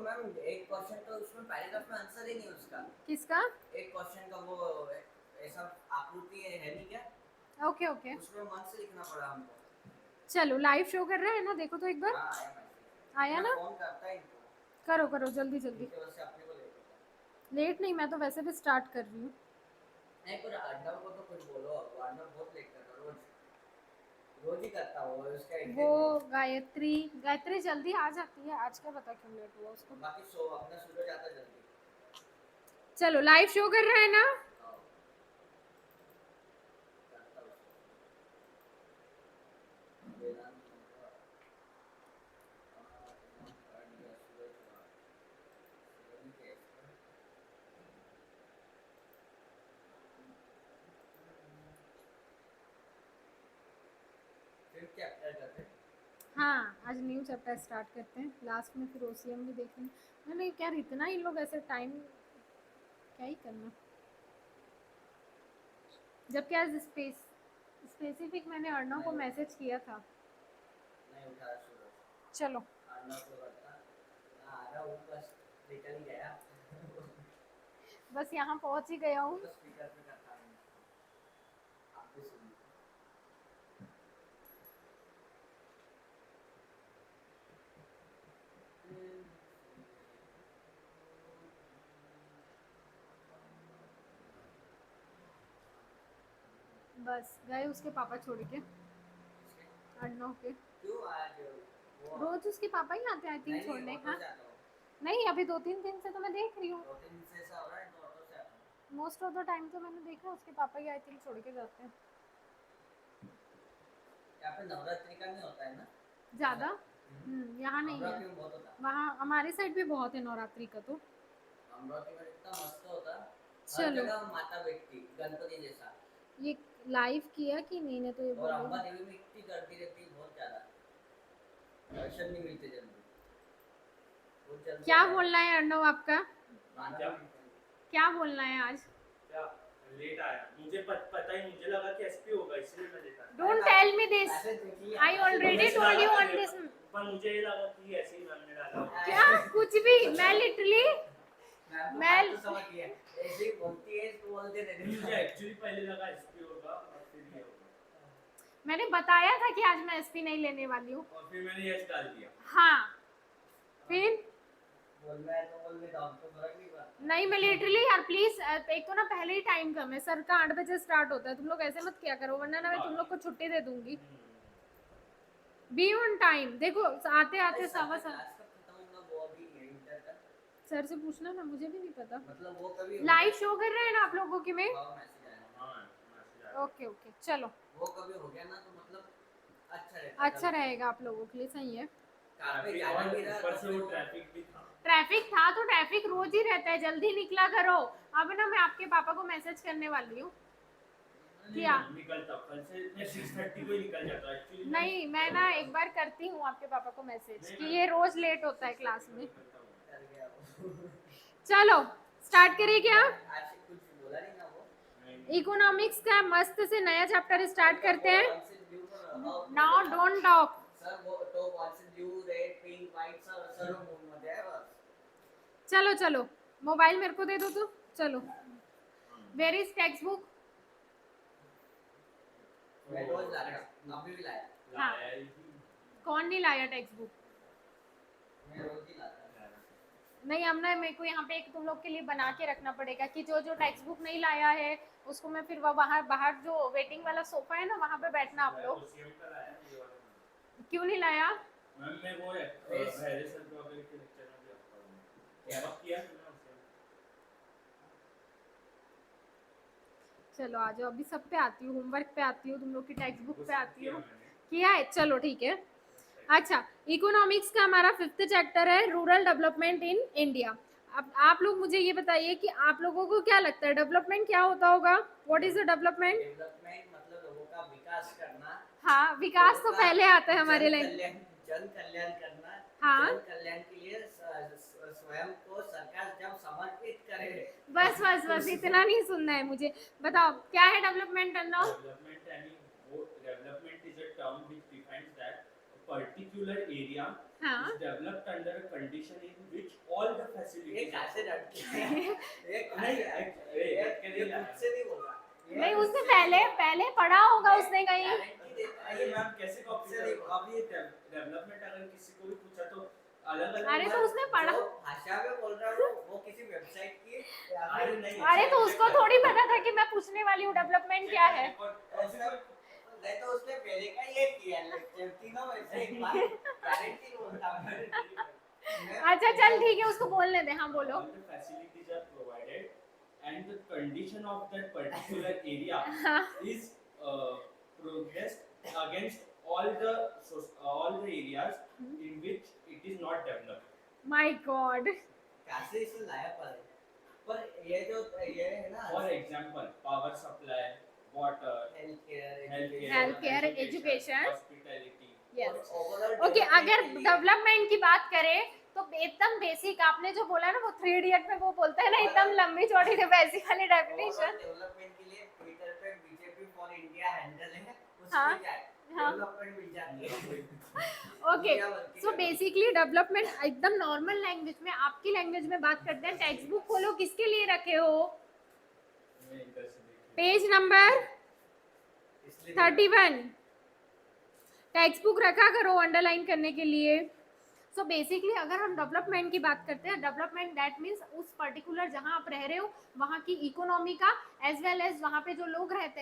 Ma'am एक question तो उसमें पैराग्राफ में आंसर ही नहीं उसका। किसका? एक क्वेश्चन का वो ऐसा आकृति है नहीं क्या? ओके ओके, उसमें मन से लिखना पड़ा हमको। चलो लाइव शो कर रहा है ना, देखो तो एक बार। हाँ आया मैसेज। आया मैं ना? फोन करता है इनको। करो करो जल्दी जल्दी। इनके वजह से अपने को लेट होता है। लेट नहीं, मैं तो वैसे भी स्टार्ट कर रही हूँ। नहीं पर अर्नव को तो कुछ बोलो, अर्नव बहुत लेट करता है रोज। रोज ही करता वो, उसका एक वो दिन नहीं। गायत्री, गायत्री जल्दी आ जाती है, आज का पता क्यों लेट हुआ उसको। बाकी सो अपना सूरज आता जल्दी। चलो लाइव शो कर रहा है ना? हाँ, करता उसको। वेदांत का कर दिया सूरज का। सूरज के फिर क्या करते हैं? हाँ, आज न्यू चैप्टर स्टार्ट करते हैं, लास्ट में फिर ओसीएम भी देखेंगे। मैंने क्या इतना इन लोग ऐसे टाइम, क्या ही करना। जबकि आज स्पेसिफिक मैंने अर्णव को मैसेज किया था। नहीं उठा सूरज। चलो अर्नव को करता। हाँ आ रहा हूँ बस। निकल ही गया। बस यहाँ पहुँच ही गया हूँ। तो स्पीकर पे करता हूँ। आप भी सुनिए। बस गए उसके पापा छोड़ के, किसके? अर्णव के। क्यों आज वो? रोज उसके पापा ही आते हैं आई थिंक नहीं नहीं छोड़ने। ऑटो हाँ से आता हूँ। नहीं, अभी 2-3 दिन से तो मैं देख रही हूँ। 2 3 से ऐसा हो रहा है तो ऑटो से आता हूँ। मोस्ट ऑफ द टाइम तो मैंने देखा उसके पापा ही आई थिंक छोड़ के जाते हैं यहाँ पे नवरात्रि का नहीं होता है ना ऐसा? ज़्यादा। यहाँ नहीं है। अमरावती में बहुत होता है। वहाँ हमारे साइड भी बहुत है नवरात्रि का तो। अमरावती में इतना मस्त होता। हर चलो जगह माता बैठती गणपति जैसा। ये लाइव किया कि नहीं ने तो ये और बोलो। अम्बा देवी में इतनी गर्दी रहती है बहुत ज्यादा। दर्शन नहीं मिलते जल्दी। बहुत जल्दी क्या आ जाए। बोलना है अर्णव आपका? माता क्या बोलना है आज? क्या लेट आया मुझे पता ही, मुझे लगा कि एसपी होगा इसलिए मैं लेट आया। Don't tell me this, I already told you on this. पर मुझे ये लगा कि ऐसे ही मैम ने डाला। क्या कुछ भी, मैं लिटरली मैं तो समझ गया ऐसे ही बोलती है तो बोलते रहते। मुझे एक्चुअली पहले लगा एसपी होगा और फिर ये होगा। मैंने बताया था कि आज मैं एसपी नहीं लेने वाली हूँ। और फिर मैंने यस डाल दिया। हाँ फिर बोलना है तो बोल देता हूँ तो फर्क नहीं पड़ता। नहीं, मैं लिटरली यार प्लीज, एक तो ना पहले ही टाइम कम है, सर का 8 बजे स्टार्ट होता है, तुम लोग ऐसे मत किया करो वरना ना मैं तुम लोग को छुट्टी दे दूंगी। बी ऑन टाइम, देखो आते आते सवा क्लास कब खत्म होगा वो अभी इंटर का? सर से पूछना ना, मुझे भी नहीं पता। मतलब वो कभी लाइव शो कर रहे हैं ना आप लोगों की में? मैसेज आया। हाँ ओके ओके चलो, वो कभी हो गया ना तो मतलब अच्छा रहता। अच्छा रहेगा आप लोगों के लिए, सही है। कार पे जाना भी रहा ऊपर तो से फिर वो वो ट्रैफिक भी था। ट्रैफिक था तो ट्रैफिक रोज ही रहता है, जल्दी निकला करो। अब ना मैं आपके पापा को मैसेज करने वाली हूँ कि निकलता कल से मैं 6:30 को ही निकल जाता एक्चुअली। नहीं, मैं ना एक बार करती हूँ आपके पापा को मैसेज कि ये रोज लेट होता है क्लास में। कर गया वो। चलो स्टार्ट करिए क्या? आज कुछ बोला नहीं ना वो। इकोनॉमिक्स का मस्त से नया चैप्टर स्टार्ट करते हैं। Now don't talk. सर वो तो वन से blue red pink white sir sir moon मध्ये आहे बस। चलो चलो मोबाइल मेरे को दे दो तो। चलो वेयर इज टेक्स्ट बुक? मैं रोज लाता अभी भी लाया। हाँ कौन नहीं लाया टेक्स्ट बुक? मैं रोज ही लाता। नहीं, हम ना मेरे को यहाँ पे एक तुम लोग के लिए बना के रखना पड़ेगा कि जो जो टेक्स्ट बुक नहीं लाया है उसको मैं फिर बाहर बाहर जो वेटिंग वाला सोफा है ना वहाँ पे बैठना आप लोग। क्यों नहीं लाया? मैम मैं वो है पहले सर वगैरह के लेक्चर में भी आता हूँ। क्या किया तुमने उससे? चलो आ जाओ, अभी सब पे आती हूँ, होमवर्क पे आती हूँ, तुम लोग की टेक्स्ट बुक पे आती हूँ। मैंने किया है, चलो ठीक है। अच्छा, इकोनॉमिक्स का हमारा 5th चैप्टर है रूरल डेवलपमेंट इन इंडिया। अब आप लोग मुझे ये बताइए कि आप लोगों को क्या लगता है डेवलपमेंट क्या होता होगा? What is the development? Development मतलब लोगों का विकास करना। हाँ विकास तो पहले आता है हमारे लाइन। जन कल्याण करना। हाँ जन कल्याण के लिए स्वयं को सरकार जब समर्पित करे। बस बस बस इतना नहीं सुनना है मुझे, बताओ क्या है डेवलपमेंट करना? Development यानी वो development is a term which defines that a particular area हाँ is developed under a condition in which all the ये facilities कैसे are रट के ये नहीं, ये खुद से नहीं बोल रहा नहीं, उसने पहले पढ़ा होगा उसने कहीं। अरे मैम कैसे कॉपी करें? अब ये डेवलपमेंट अगर किसी को भी पूछा तो अलग अलग अरे तो उसने पढ़ा। जो भाषा में बोल रहा हूँ वो किसी वेबसाइट की अरे नहीं, अरे तो उसको थोड़ी पता था कि मैं पूछने वाली हूँ डेवलपमेंट क्या है। नहीं तो उसने पहले का ये किया लेक्चर तीनों में से एक बार गारंटी बोलता मैं अच्छा चल ठीक है, उसको बोलने दे। हाँ बोलो। All the facilities are provided and the condition of that particular area हाँ is progressed against all the areas in which it is not developed. My God. कैसे इसे लाया पर ये जो ये है ना For example, power supply, water, health care education, hospitality. Yes. Overall okay, अगर डेवलपमेंट की बात करें तो एकदम बेसिक आपने जो बोला ना वो 3 इडियट में वो बोलता है ना एकदम लंबी चौड़ी वैसी वाली डेफिनेशन। डेवलपमेंट के लिए ट्विटर पे बीजेपी फॉर इंडिया हैंडल है हाँ, उसमें जाए हाँ। डेवलपमेंट मिल जाती है ओके, सो बेसिकली डेवलपमेंट एकदम नॉर्मल लैंग्वेज में, आपकी लैंग्वेज में बात करते हैं। टेक्स्ट बुक खोलो, किसके लिए रखे हो? पेज नंबर 31 टेक्स्ट बुक रखा करो अंडरलाइन करने के लिए। सो बेसिकली अगर हम डेवलपमेंट की बात करते हैं, डेवलपमेंट दैट मीन्स उस पर्टिकुलर जहां आप रह रहे हो वहां की इकोनॉमी का, एज वेल एज वहां पे जो लोग रहते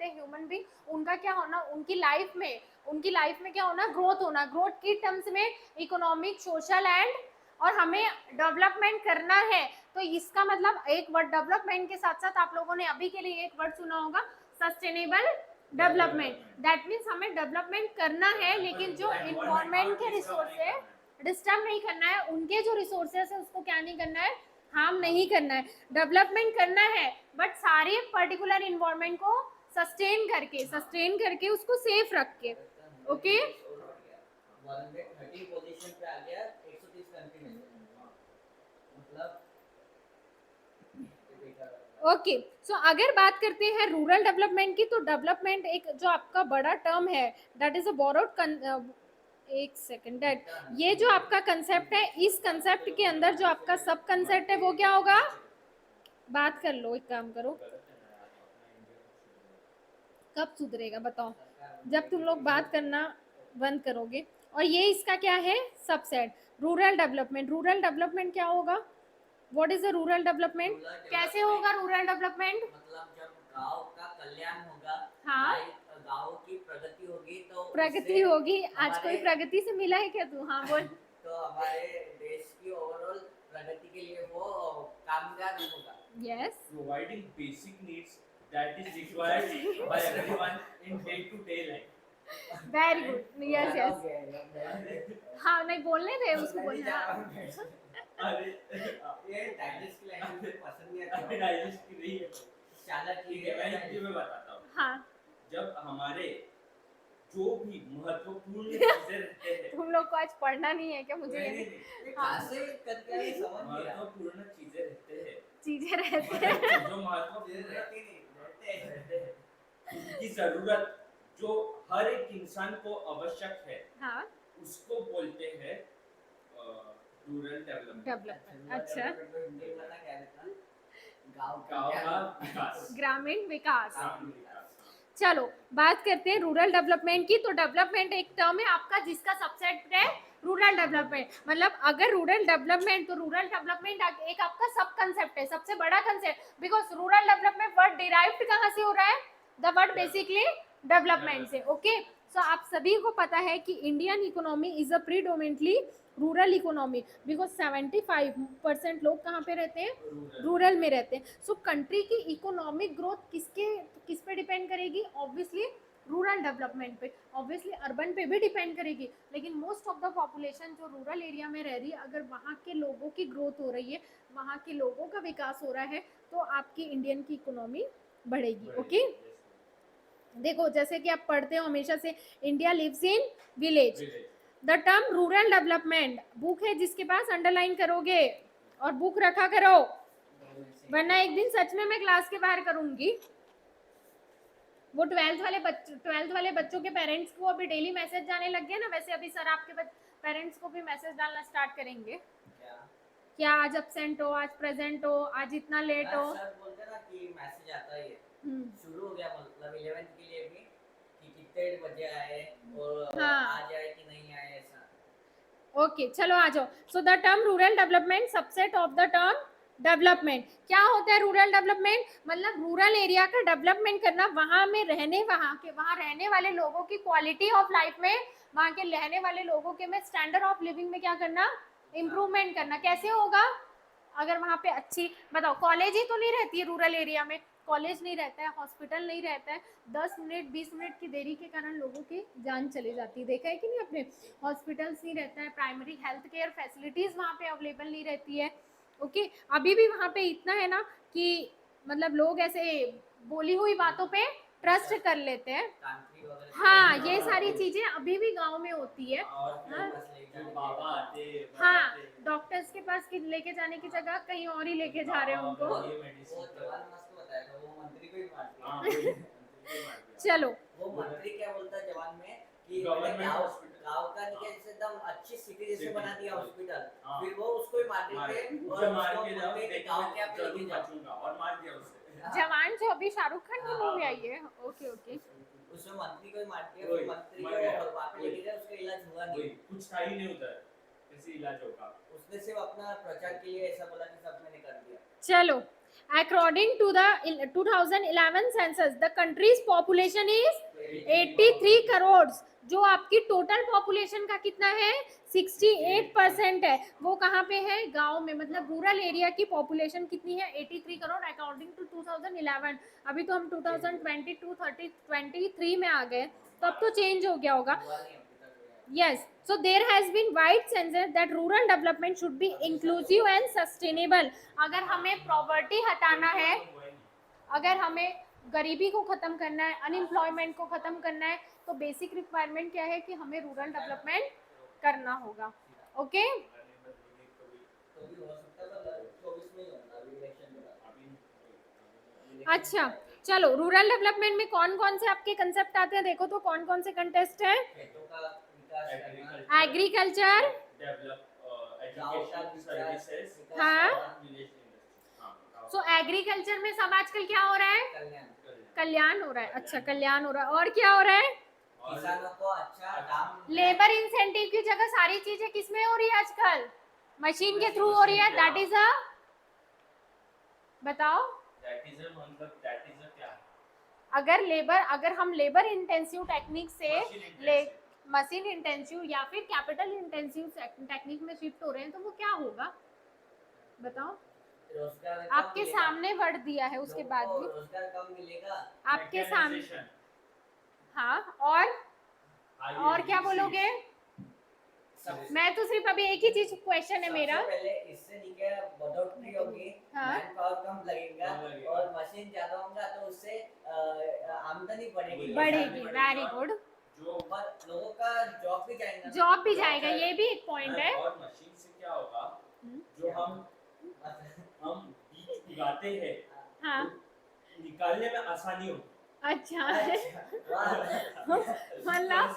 हैं ह्यूमन बीइंग, उनका क्या होना, उनकी लाइफ में क्या होना, ग्रोथ होना। ग्रोथ की टर्म्स में इकोनॉमिक, सोशल एंड, और हमें डेवलपमेंट करना है तो इसका मतलब एक वर्ड डेवलपमेंट के साथ साथ आप लोगों ने अभी के लिए एक वर्ड सुना होगा, सस्टेनेबल डेवलपमेंट। दैट मीन्स हमें डेवलपमेंट करना है लेकिन जो इन्वायरमेंट के रिसोर्सेज डिस्टर्ब नहीं करना है, उनके जो रिसोर्सेज है उसको क्या नहीं करना है, हार्म नहीं करना है। डेवलपमेंट करना है बट सारे पर्टिकुलर इन्वायरमेंट को सस्टेन करके उसको सेफ रख के। ओके, 130 पोजीशन पे आ गया 130 कंट्री में मतलब ओके। सो अगर बात करते हैं रूरल डेवलपमेंट की, तो डेवलपमेंट एक जो आपका बड़ा टर्म है, दैट इज अ बोरोड, एक सेकंड, दैट ये जो आपका कंसेप्ट है, इस कंसेप्ट के अंदर जो आपका सब कंसेप्ट है वो क्या होगा? बात कर लो, एक काम करो, कब सुधरेगा बताओ? जब तुम लोग बात करना बंद करोगे। और ये इसका क्या है, subset rural development. Rural development क्या होगा? What is a rural development? कैसे होगा रूरल डेवलपमेंट? मतलब जब गांव का कल्याण होगा, हाँ, गांव की प्रगति होगी तो प्रगति होगी। आज कोई प्रगति से मिला है क्या तू? हाँ बोल। तो हमारे देश की ओवरऑल प्रगति के लिए वो कामगार होगा। Yes, Providing basic needs that is required by everyone in day-to-day life. Very good, yes yes. हाँ नहीं, बोलने दे उसको बोलना। अरे ये डाइजेस्ट की लैंग्वेज पसंद नहीं अरे आती डाइजेस्ट की नहीं है। शाला ठीक है, मैं बताता हूँ। हाँ, जब हमारे जो भी महत्वपूर्ण चीजें रहते हैं, तुम लोग को आज पढ़ना नहीं है क्या? मुझे नहीं, ये नहीं, नहीं, ये कैसे करके ये समझ नहीं रहा महत्वपूर्ण चीजें रहते हैं, चीजें रहती हैं। जो महत्वपूर्ण जरूरत ही नहीं रहते रहते हैं, उनकी जरूरत जो हर एक इंसान को आवश्यक है, हाँ, उसको बोलते हैं रूरल डेवलपमेंट। डेवलपमेंट। अच्छा, हिंदी में पता क्या रहता है? गांव गांव का विकास, ग्रामीण विकास। ग्रामीण विकास। चलो बात करते हैं रूरल डेवलपमेंट की। तो डेवलपमेंट एक टर्म है आपका जिसका सबसेट है रूरल डेवलपमेंट। मतलब अगर रूरल डेवलपमेंट, तो रूरल डेवलपमेंट एक आपका सब कंसेप्ट है, सबसे बड़ा concept. Because rural development word derived कहाँ से हो रहा है? द वर्ड बेसिकली डेवलपमेंट से। ओके, सो आप सभी को पता है कि Indian economy is a predominantly rural economy, because 75% लोग कहाँ पे रहते हैं? रूरल में रहते हैं। सो कंट्री की इकोनॉमिक ग्रोथ किस पे डिपेंड करेगी? ऑब्वियसली रूरल डेवलपमेंट पे। ऑब्वियसली अर्बन पे भी डिपेंड करेगी, लेकिन मोस्ट ऑफ द पॉपुलेशन जो रूरल एरिया में रह रही है, अगर वहाँ के लोगों की ग्रोथ हो रही है, वहाँ के लोगों का विकास हो रहा है, तो आपकी इंडियन की इकोनॉमी बढ़ेगी। ओके, देखो जैसे कि आप पढ़ते हो हमेशा से, India lives in village. The term rural development, book है जिसके पास अंडरलाइन करोगे और बुक रखा करो, वरना एक दिन सच में मैं क्लास के बाहर करूंगी। वो 12th वाले बच्चों के पेरेंट्स को अभी डेली मैसेज जाने लग गया ना, वैसे अभी सर आपके पेरेंट्स को भी मैसेज डालना स्टार्ट करेंगे क्या क्या आज अब्सेंट हो, आज प्रेजेंट हो, आज इतना लेट हो। सर बोलते ना कि मैसेज आता है ये शुरू हो गया मतलब 11th के लिए भी कि कितने बजे आए और हाँ। आज आए कि नहीं आए ऐसा। ओके चलो आ जाओ। So the term rural development subset of the term development. क्या होता है रूरल डेवलपमेंट? मतलब रूरल एरिया का डेवलपमेंट करना, वहां रहने वाले लोगों की क्वालिटी ऑफ लाइफ में, वहां के रहने वाले लोगों के में स्टैंडर्ड ऑफ लिविंग में क्या करना, इम्प्रूवमेंट करना। कैसे होगा? अगर वहां पे अच्छी, बताओ, कॉलेज ही तो नहीं रहती है रूरल एरिया में, कॉलेज नहीं रहता है, हॉस्पिटल नहीं रहता है, 10 मिनट 20 मिनट की देरी के कारण लोगों की जान चली जाती है, देखा है कि नहीं अपने? हॉस्पिटल्स नहीं रहता है, प्राइमरी हेल्थ केयर फैसिलिटीज वहाँ पे अवेलेबल नहीं रहती है। ओके, अभी भी वहाँ पे इतना है ना कि मतलब लोग ऐसे बोली हुई बातों पे ट्रस्ट कर लेते हैं। तांत्रिक वगैरह हाँ, ये सारी चीजें अभी भी गांव में होती है। और हाँ, जो बाबा आते हाँ, बताते, डॉक्टर्स के पास लेके जाने की जगह कहीं और ही लेके जा रहे हैं उनको। ये वो मेडिसिन जवान मस्त बताया था, वो मंत्री को ही मार दिया। हाँ वही, मंत्री को ही मार दिया। चलो, वो मंत्री क्या बोलता है जवान में कि गवर्नमेंट मैंने गाँव हॉस्पिटल। गाँव का निकल से एकदम अच्छी सिटी जैसे सिटी, बना दिया वही। हॉस्पिटल, हाँ। फिर वो उसको ही मार देते उसे और मार उसको के जाओ, बोलते कि देख गाँव मैं क्या पे जरूर लेके जाओ। बचूंगा, और मार दिया उसे। जवान जो अभी शाहरुख खान की हाँ, मूवी आई है, ओके ओके। उसमें मंत्री को ही मार दिया, वही, फिर मंत्री मर गया। को वहाँ पे लेके गए, उसका इलाज हुआ वही, नहीं। कुछ था ही नहीं उधर, कैसे इलाज होगा? उसने सिर्फ अपना प्रचार के लिए ऐसा बोला कि सब मैंने कर दिया। चलो, according to the 2011 census the country's population is 83 crore. जो आपकी टोटल पॉपुलेशन का कितना है, 68% है, वो कहाँ पे है? गांव में। मतलब रूरल एरिया की पॉपुलेशन कितनी है? 83 करोड़ अकॉर्डिंग टू 2011। अभी तो हम 2022 30 23 में आ गए, तो अब तो चेंज हो गया होगा। हुआ नहीं अभी तक। Yes, so there has been wide consensus that rural development should be inclusive and sustainable. अगर हमें प्रॉपर्टी हटाना है, अगर हमें गरीबी को खत्म करना है, अनएम्प्लॉयमेंट को खत्म करना है, तो बेसिक रिक्वायरमेंट क्या है कि हमें रूरल डेवलपमेंट करना होगा। ओके, तो भी हो सकता है पर 24 में ही होगा अभी इलेक्शन के बाद। अच्छा चलो, रूरल डेवलपमेंट में कौन कौन से आपके कंसेप्ट आते हैं, देखो तो कौन कौन से कंटेस्ट है? खेतों का विकास करना, एग्रीकल्चर, डेवलप गाँव का एजुकेशन सर्विसेज, विकास हाँ। करना, विलेज इंडस्ट्री। सो एग्रीकल्चर में सब आजकल क्या हो रहा है? कल्याण, कल्याण हो रहा है। अच्छा, कल्याण हो रहा है। और क्या हो रहा है? किसानों को अच्छा दाम, लेबर इंसेंटिव की जगह सारी चीजें किसमें हो रही है आजकल? मशीन के थ्रू हो रही है। दैट इज अ, बताओ, मतलब दैट इज क्या? अगर हम लेबर इंटेंसिव टेक्निक से मशीन इंटेंसिव या फिर कैपिटल इंटेंसिव टेक्निक में शिफ्ट हो रहे हैं, तो वो क्या होगा बताओ? रोजगार आपके सामने वर्ड दिया है, उसके बाद भी रोजगार कम मिलेगा। आपके सामने। हाँ, और क्या बोलोगे? मैं तो सिर्फ अभी एक ही चीज क्वेश्चन है मेरा। पहले इससे निके बढ़ोतरी होगी, हाँ। मैन पावर कम लगेगा और मशीन ज्यादा होगा तो उससे आमदनी बढ़ेगी। बढ़ेगी, वेरी गुड। जो लोगों का जॉब भी जाएगा। जॉब भी जाएगा, ये भी एक पॉइंट है। और मशीन से क्या होगा, जो हम बीज उगाते हैं, हाँ, निकालने में आसानी होगी। अच्छा वाह। मतलब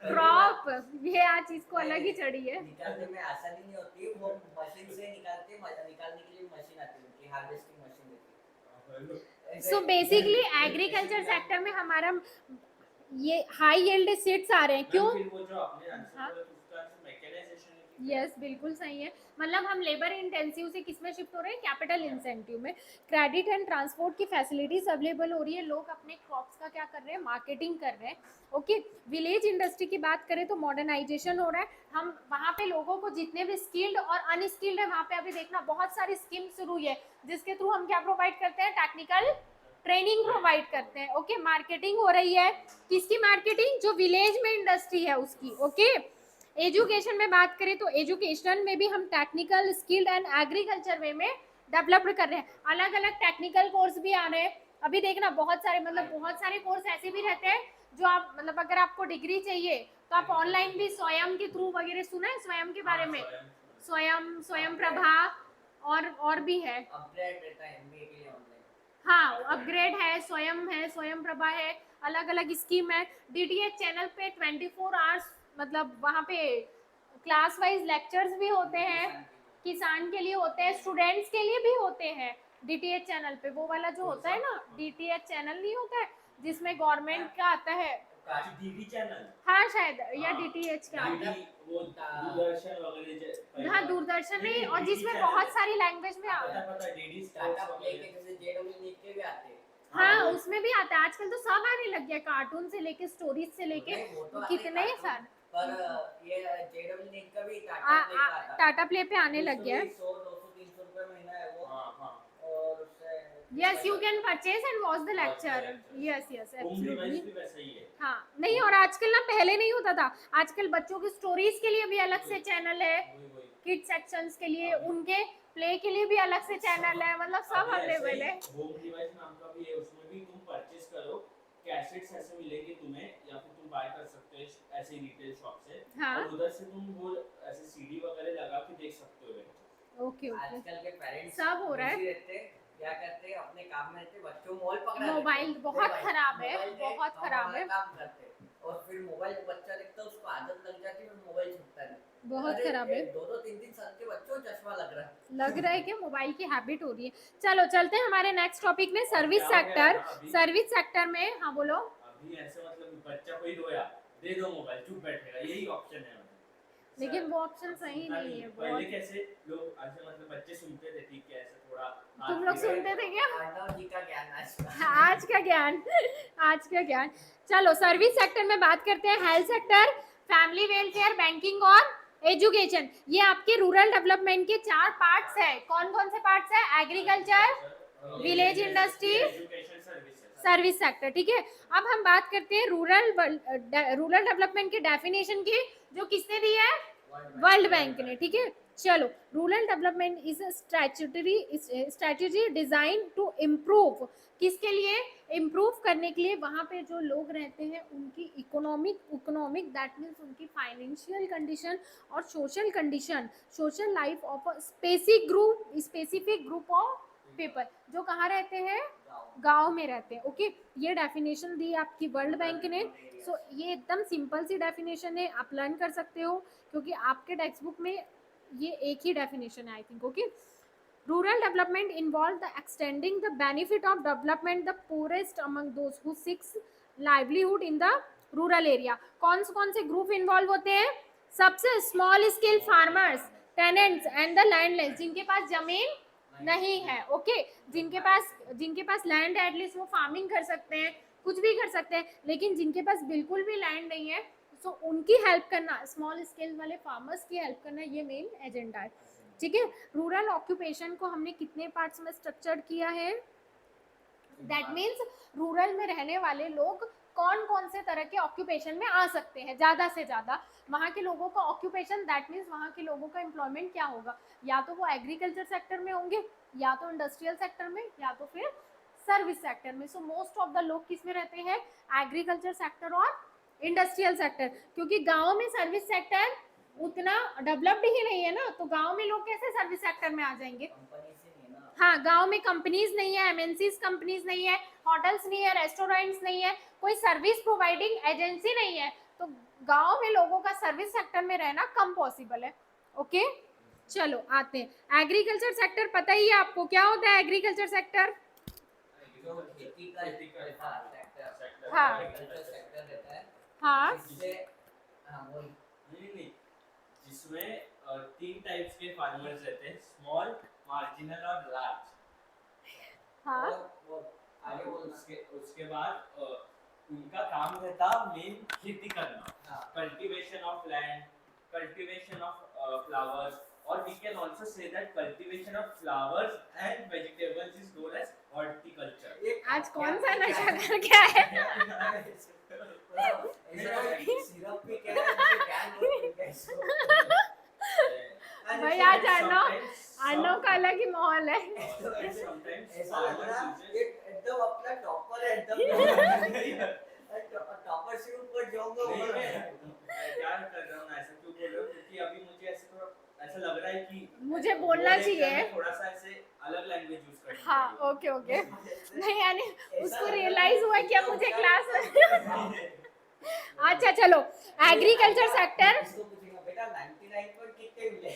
क्रॉप, ये आज इसको अलग ही चढ़ी है। निकालने में आसानी नहीं होती, वो मशीन से निकालने के लिए मशीन आती है, कि हार्वेस्टिंग मशीन होती है। सो बेसिकली एग्रीकल्चर सेक्टर में हमारा ये हाई यील्ड सीड्स आ रहे हैं, क्यों? फिर वो जो आपने आंसर बोला, तो उसका आंसर मैकेनाइजेशन है। यस, बिल्कुल सही है। मतलब हम लेबर इंटेंसिव से किस में शिफ्ट हो रहे हैं? कैपिटल इंसेंटिव में। क्रेडिट एंड ट्रांसपोर्ट की फैसिलिटीज अवेलेबल हो रही है, लोग अपने क्रॉप्स का क्या कर रहे हैं? मार्केटिंग कर रहे हैं। ओके, विलेज इंडस्ट्री की बात करें तो मॉडर्नाइजेशन हो रहा है। हम वहाँ पे लोगों को जितने भी स्किल्ड और अनस्किल्ड है, वहाँ पे अभी देखना बहुत सारी स्कीम शुरू हुई है, जिसके थ्रू हम क्या प्रोवाइड करते हैं? टेक्निकल ट्रेनिंग प्रोवाइड करते हैं। ओके, मार्केटिंग हो रही है। किसकी मार्केटिंग? जो विलेज में इंडस्ट्री है उसकी। ओके, एजुकेशन में बात करें तो एजुकेशन में भी हम टेक्निकल, स्किल्ड एंड एग्रीकल्चर वे में डेवलप कर रहे हैं। अलग अलग टेक्निकल कोर्स भी आ रहे हैं अभी देखना, बहुत सारे कोर्स ऐसे भी रहते हैं जो आप मतलब अगर आपको डिग्री चाहिए तो आप ऑनलाइन भी स्वयं के थ्रू वगैरह, सुना है स्वयं के बारे में? स्वयं प्रभा और भी है। अपग्रेड रहता है एमबीए के लिए ऑनलाइन। हाँ, अपग्रेड है, स्वयं प्रभा है, अलग अलग स्कीम है। डीटीएच चैनल पे 24 आवर्स मतलब वहाँ पे क्लास वाइज लेक्चर्स भी होते हैं, किसान के लिए होते हैं, स्टूडेंट्स के लिए भी होते हैं। डीटीएच चैनल पे वो वाला जो होता है ना, डीटीएच चैनल नहीं होता है जिसमें गवर्नमेंट का आता है, डीडी चैनल, हाँ शायद, या हाँ, डीटीएच का आता है। डीडी वो दूरदर्शन वगैरह हाँ दूरदर्शन नहीं, और जिसमें बहुत सारी लैंग्वेज में आता है। पता है डीडी टाटा स्पोर्ट्स प्ले के वगैरह। जैसे जेडब्ल्यू नीट के भी आते हैं। हाँ उसमें भी आता है, आजकल तो सब आने लग गया, कार्टून से लेके स्टोरीज से लेके नहीं, वो तो आते हैं कितने ही कार्टून, सारे। पर ये जेडब्ल्यू नीट का भी टाटा प्ले का आता है। टाटा प्ले पे आने लग गया है। 100 200 300 रुपए महीना है वो। हाँ हाँ, और उससे Yes, you can purchase and watch the lecture. Yes, yes, home device absolutely. भी वैसा ही है। हाँ नहीं, और आजकल ना पहले नहीं होता था, आजकल बच्चों की स्टोरीज के लिए भी अलग से चैनल है, वही किड सेक्शंस के लिए, उनके प्ले के लिए भी अलग से चैनल है, मतलब सब अवेलेबल है। होम डिवाइस नाम का भी है, उसमें भी तुम परचेज करो, कैसेट्स ऐसे मिलेंगे तुम्हें, या फिर तुम बाय कर सकते हो ऐसे रिटेल शॉप से, हाँ और उधर से तुम वो ऐसे सीडी वगैरह लगा के देख सकते हो lectures। ओके ओके, आजकल के पेरेंट्स सब हो रहा है। busy रहते हैं, क्या करते हैं अपने काम में रहते, बच्चों मोबाइल पकड़ा लेते हैं। मोबाइल बहुत मोबाइल- खराब है, मोबाइल दे, बहुत हम खराब हमारा है, काम करते हैं, और फिर मोबाइल बच्चा देखता है, उसको आदत लग जाती है, फिर मोबाइल छूटता नहीं। बहुत अरे, खराब है। 2-2 3-3 साल के बच्चों को चश्मा लग रहा है। लग रहा है कि मोबाइल की हैबिट हो रही है। चलो चलते हैं हमारे नेक्स्ट टॉपिक में, सर्विस क्या हो गया सेक्टर। ना अभी? सर्विस सेक्टर में, हाँ बोलो। अभी ऐसे मतलब बच्चा कोई रोया, दे दो मोबाइल, चुप बैठेगा, यही ऑप्शन है। लेकिन वो ऑप्शन सही नहीं है पहले बहुत। कैसे लोग ऐसे मतलब बच्चे सुनते थे, ठीक है, ऐसे थोड़ा तुम लोग सुनते थे क्या? पांडव जी का ज्ञान आज का। आज का ज्ञान, आज का ज्ञान। चलो सर्विस सेक्टर में बात करते हैं, health sector, family welfare, banking और एजुकेशन। ये आपके रूरल डेवलपमेंट के 4 पार्ट्स है। कौन कौन से पार्ट्स है? Agriculture, village industry, education services, service sector, ठीक है। अब हम बात करते हैं रूरल डेवलपमेंट की डेफिनेशन की, जो किसने दी है? वर्ल्ड बैंक ने, ठीक है। चलो, rural development is a strategy design to improve, किसके लिए? इम्प्रूव करने के लिए वहाँ पे जो लोग रहते हैं उनकी इकोनॉमिक दैट मीन्स उनकी फाइनेंशियल कंडीशन और social condition, social life of a specific group of people, जो कहाँ रहते हैं? गांव में रहते हैं। ओके, ये डेफिनेशन दी आपकी वर्ल्ड बैंक ने। सो ये एकदम सिंपल सी डेफिनेशन है, आप लर्न कर सकते हो, क्योंकि आपके टेक्स्ट बुक में ये एक ही डेफिनेशन है I think. Okay, rural development involve the extending the benefit of development the poorest among those who seeks livelihood in the rural area. कौन से ग्रुप इन्वॉल्व होते हैं? सबसे small scale farmers, tenants and the landless, जिनके पास जमीन नहीं है। ओके, जिनके पास लैंड है, एटलीस्ट वो फार्मिंग कर सकते हैं, कुछ भी कर सकते हैं, लेकिन जिनके पास बिल्कुल भी लैंड नहीं है, सो उनकी हेल्प करना, स्मॉल स्केल वाले फार्मर्स की हेल्प करना, ये मेन एजेंडा है, ठीक है। रूरल ऑक्यूपेशन को हमने कितने पार्ट्स में स्ट्रक्चर्ड किया है? दैट मीन्स रूरल में रहने वाले लोग कौन कौन से तरह के ऑक्यूपेशन में आ सकते हैं, ज़्यादा से ज़्यादा वहाँ के लोगों का ऑक्यूपेशन, दैट मीन्स वहाँ के लोगों का एम्प्लॉयमेंट क्या होगा? या तो वो एग्रीकल्चर सेक्टर में होंगे, या तो इंडस्ट्रियल सेक्टर में, या तो फिर सर्विस सेक्टर में। सो मोस्ट ऑफ द लोग किस में रहते हैं? एग्रीकल्चर सेक्टर और इंडस्ट्रियल सेक्टर, क्योंकि गाँव में सर्विस सेक्टर उतना डेवलप्ड ही नहीं है ना, तो गाँव में लोग कैसे सर्विस सेक्टर में आ जाएंगे? कंपनी से नहीं है ना। हाँ, गांव में कंपनीज नहीं है, एमएनसीज कंपनीज नहीं है, होटल्स नहीं है, रेस्टोरेंट्स नहीं है, कोई सर्विस प्रोवाइडिंग एजेंसी नहीं है, तो गांव में लोगों का सर्विस सेक्टर में रहना कम पॉसिबल है। ओके, चलो आते हैं एग्रीकल्चर सेक्टर। पता ही है आपको क्या होता है एग्रीकल्चर सेक्टर? जो खेती का सेक्टर, हाँ। एग्रीकल्चर सेक्टर रहता है, हाँ जिससे वो नहीं, जिसमें 3 टाइप्स के फार्मर्स रहते हैं, स्मॉल, मार्जिनल और लार्ज। हाँ, वो आगे बोल उसके बाद उनका काम रहता मेन खेती करना, हाँ। Cultivation of land, cultivation of flowers, और we can also say that cultivation of flowers and vegetables is known as horticulture। आज कौन सा नशा करके आए? सिरप भी कह रहे हैं, ज्ञान बहुत मिल गया इसको। भाई आज अन्नो का अलग ही माहौल है। ऐसा लग रहा है ये एकदम अपना टॉपर है, एकदम टॉपर से ऊपर जाऊंगा। क्या कर रहा हूँ, ऐसा क्यों बोल रहा हूँ? क्योंकि अभी मुझे ऐसा लग रहा है कि मुझे बोलना चाहिए थोड़ा सा ऐसे अलग लैंग्वेज यूज करनी हाँ, ओके ओके। नहीं यानी उसको रियलाइज हुआ कि अब मुझे क्लास अच्छा चलो, एग्रीकल्चर सेक्टर। बेटा 99 पर कितने मिले?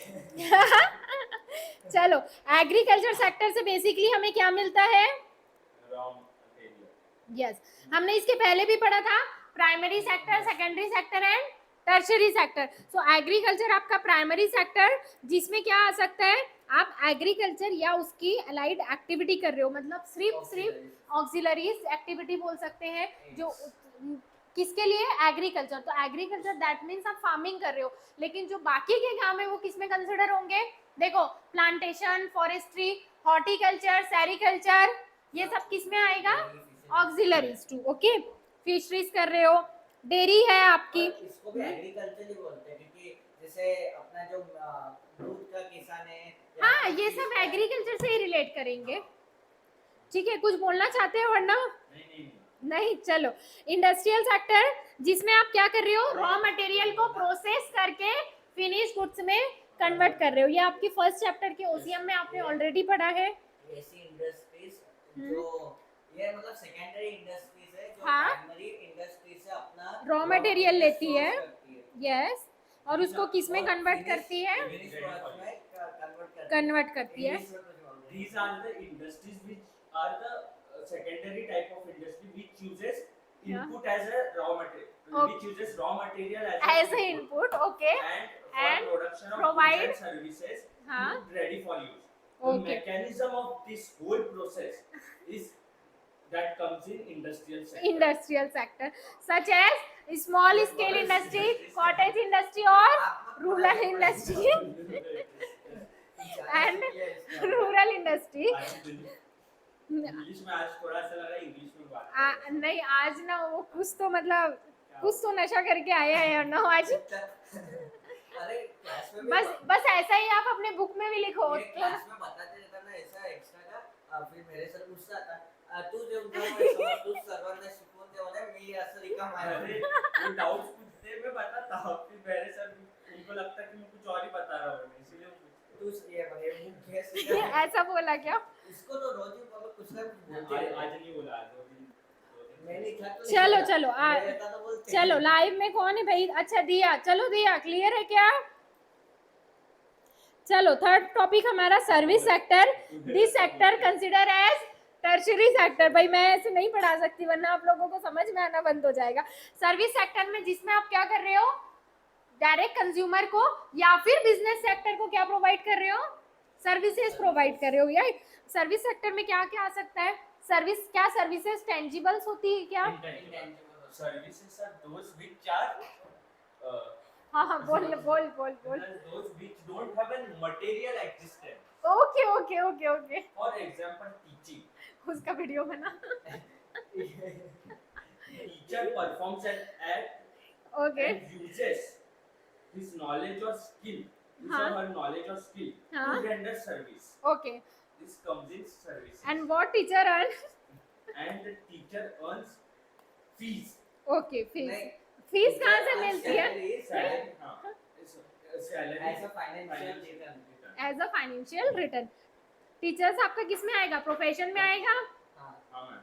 चलो, एग्रीकल्चर सेक्टर से बेसिकली हमें क्या मिलता है? Raw material. यस, हमने इसके पहले भी पढ़ा था, primary sector, secondary sector and tertiary sector. So agriculture आपका प्राइमरी सेक्टर, जिसमें क्या आ सकता है, आप एग्रीकल्चर या उसकी अलाइड एक्टिविटी कर रहे हो, मतलब सिर्फ ऑक्सिलरीज एक्टिविटी बोल सकते हैं, जो किसके लिए? एग्रीकल्चर। तो एग्रीकल्चर दैट मीन्स आप फार्मिंग कर रहे हो, लेकिन जो बाकी के काम है वो किसमें कंसिडर होंगे? देखो, प्लांटेशन, फॉरेस्ट्री, हॉर्टिकल्चर, सेरिकल्चर, ये सब किसमें आएगा? Auxiliaries to. ओके, फिशरीज कर रहे हो, डेयरी है आपकी। और इसको भी एग्रीकल्चर ही बोलते हैं, क्योंकि जैसे अपना जो दूध का किसान है, या हाँ, फिर ये fish सब का- एग्रीकल्चर से ही रिलेट करेंगे। ठीक है, कुछ बोलना चाहते हो वरना नहीं नहीं? चलो, इंडस्ट्रियल सेक्टर, जिसमें आप क्या कर रहे हो? रॉ मटेरियल को प्रोसेस करके फिनिश गुड्स में कन्वर्ट कर रहे हो। ये आपकी फर्स्ट चैप्टर के ओसीएम में आपने ऑलरेडी पढ़ा है। ऐसी इंडस्ट्रीज जो ये मतलब सेकेंडरी इंडस्ट्रीज है, जो हाँ। प्राइमरी इंडस्ट्री से अपना रॉ मटेरियल लेती source है, करती है, यस, और उसको किस में और कन्वर्ट finish- करती है? finish product में कन्वर्ट करती है। English में कुछ बोल रहे हैं। These are the industries which are the secondary type of industry which uses input as a raw material, Okay. which uses raw material as a input. Okay, and for and production of provide- goods and services हाँ। ready for use. The Okay. mechanism of this whole process is that comes in industrial sector. Industrial sector such as small scale industry, cottage industry और rural industry and rural industry. English में आज थोड़ा सा लगा English में बात नहीं, आज ना वो कुछ तो मतलब कुछ तो नशा करके आए हैं ना आज। अरे क्लास में भी बस ऐसा ही आप अपने बुक में भी लिखो। ये क्लास में बताते रहता ना ऐसा एक्स्ट्रा का, फिर मेरे सर गुस्सा आता, तू जो तू सर्वांना शिकवून दे म्हणे, मी असं रिकाम आहे। अरे वो डाउट्स पूछते मैं बताता हूँ, फिर मेरे सर उनको लगता है कि मैं कुछ और ही बता रहा हूँ, इसीलिए तू ये बने बुक कैसे ऐसा बोला क्या? इसको तो रोज ही बोलो, कुछ ना कुछ बोलते रहते आज हैं। नहीं बोला, आज मैंने लिखा तो चलो लिखा, चलो मेरे रहता तो बोलते हैं। चलो, लाइव में कौन है भाई? अच्छा, दिया। चलो दिया, क्लियर है क्या? चलो, थर्ड टॉपिक हमारा service sector. This sector consider as tertiary sector. भाई मैं ऐसे नहीं पढ़ा सकती, वरना आप लोगों को समझ में आना बंद हो जाएगा। सर्विस सेक्टर में जिसमें आप क्या कर रहे हो? डायरेक्ट कंज्यूमर को या फिर बिजनेस सेक्टर को क्या प्रोवाइड कर रहे हो? सर्विसेज प्रोवाइड कर रहे हो। या सर्विस सेक्टर में क्या क्या आ सकता है? सर्विस, क्या सर्विसेज टेंजिबल्स होती है क्या? Services are those which are हाँ, बोल बोल बोल बोल। those which don't have a material existence. Okay okay okay okay, For example, teaching. उसका वीडियो बना। Teacher performs an act okay, and uses his knowledge or skill, his हाँ। or her knowledge or skill हाँ। to render service. Okay, This comes in services. And what teacher earn? And the teacher earns fees. Okay, fees नहीं, fees कहाँ से मिलती है? Salary, हाँ. Salary. As a financial return. As a financial return. Teachers आपका किस में आएगा? प्रोफेशन में आएगा? हाँ, हाँ मैम.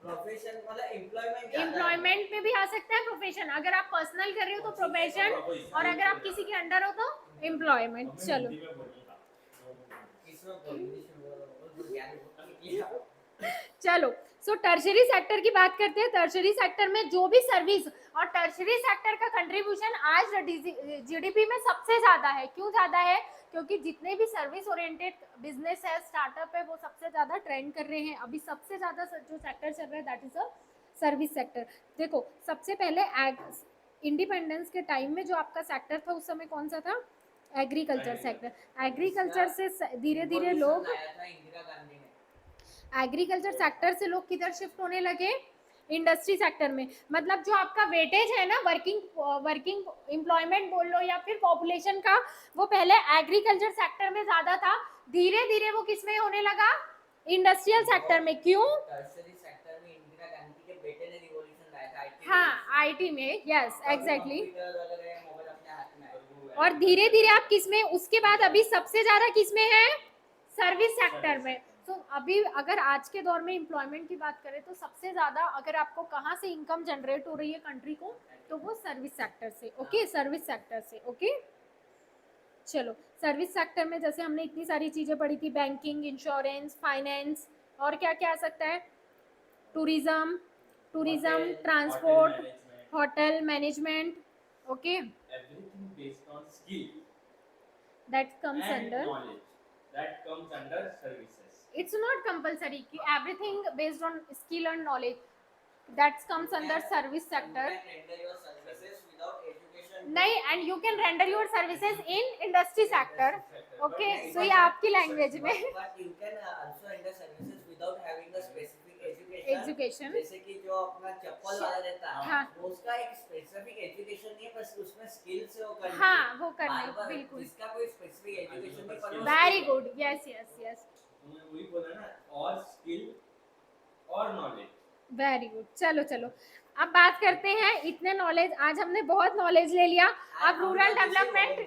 प्रोफेशन मतलब एम्प्लॉयमेंट। एम्प्लॉयमेंट में भी आ सकता है प्रोफेशन। अगर आप पर्सनल कर रहे हो तो प्रोफेशन, और अगर आप किसी के अंडर हो तो एम्प्लॉयमेंट। चलो, हिंदी में बोलूँगा. इसमें बोल इंग्लिश में बोल ज्ञान हो। चलो, सो टर्शरी सेक्टर की बात करते हैं। टर्शरी सेक्टर में जो भी सर्विस, और टर्शरी सेक्टर का कंट्रीब्यूशन आज जीडीपी में सबसे ज्यादा है। क्यों ज्यादा है? क्योंकि जितने भी सर्विस ओरिएंटेड बिजनेस है, स्टार्टअप है, वो सबसे ज्यादा ट्रेंड कर रहे हैं। अभी सबसे ज्यादा जो सेक्टर चल रहा है that is a service sector. देखो, सबसे पहले इंडिपेंडेंस के टाइम में जो आपका सेक्टर था उस समय कौन सा था? Agriculture sector. एग्रीकल्चर से धीरे धीरे लोग, लाया था इंदिरा गांधी ने। एग्रीकल्चर सेक्टर से लोग किधर शिफ्ट होने लगे? इंडस्ट्री सेक्टर में। मतलब जो आपका वेटेज है ना, वर्किंग एम्प्लॉयमेंट बोल लो या फिर पॉपुलेशन का, वो पहले एग्रीकल्चर सेक्टर में ज्यादा था। धीरे धीरे वो किस में होने लगा? इंडस्ट्रियल सेक्टर में। क्यों? टर्शरी सेक्टर में इंदिरा गांधी के बेटे ने रिवॉल्यूशन लाया था आईटी। हाँ, आईटी में। Yes, exactly. कंप्यूटर वगैरह, मोबाइल अपने हाथ में आए। और धीरे धीरे आप किस में, उसके बाद अभी सबसे ज्यादा किस में है? सर्विस सेक्टर में। तो अभी अगर आज के दौर में एम्प्लॉयमेंट की बात करें तो सबसे ज्यादा अगर आपको कहाँ से इनकम जनरेट हो रही है कंट्री को, तो वो सर्विस सेक्टर से। ओके, सर्विस सेक्टर से। ओके, चलो, सर्विस सेक्टर में जैसे हमने इतनी सारी चीजें पढ़ी थी, बैंकिंग, इंश्योरेंस, फाइनेंस, और क्या क्या आ सकता है, tourism, Hotel, transport, hotel management, hotel management, okay, everything based on skill that comes and under, knowledge. That comes under services. it's not compulsory कि everything based on skill and knowledge that comes under service sector. You can render your services without education. नहीं, and you can render your services in industry sector, okay, so ये आपकी language में But you can also render services without having a specific education. Education, जैसे कि जो अपना चप्पल वाला रहता है, हाँ, वो उसका एक स्पेसिफिक एजुकेशन नहीं है, बस उसमें स्किल से वो करनी हाँ है। वो करना है, बार-बार बिल्कुल, जिसका कोई स्पेसिफिक एजुकेशन नहीं पर वो वेरी skill है। गुड, यस यस यस, तुमने वही बोला ना, और skill और knowledge. Very good. चलो चलो, अब बात करते हैं, इतने नॉलेज, आज हमने बहुत नॉलेज ले लिया, अब rural development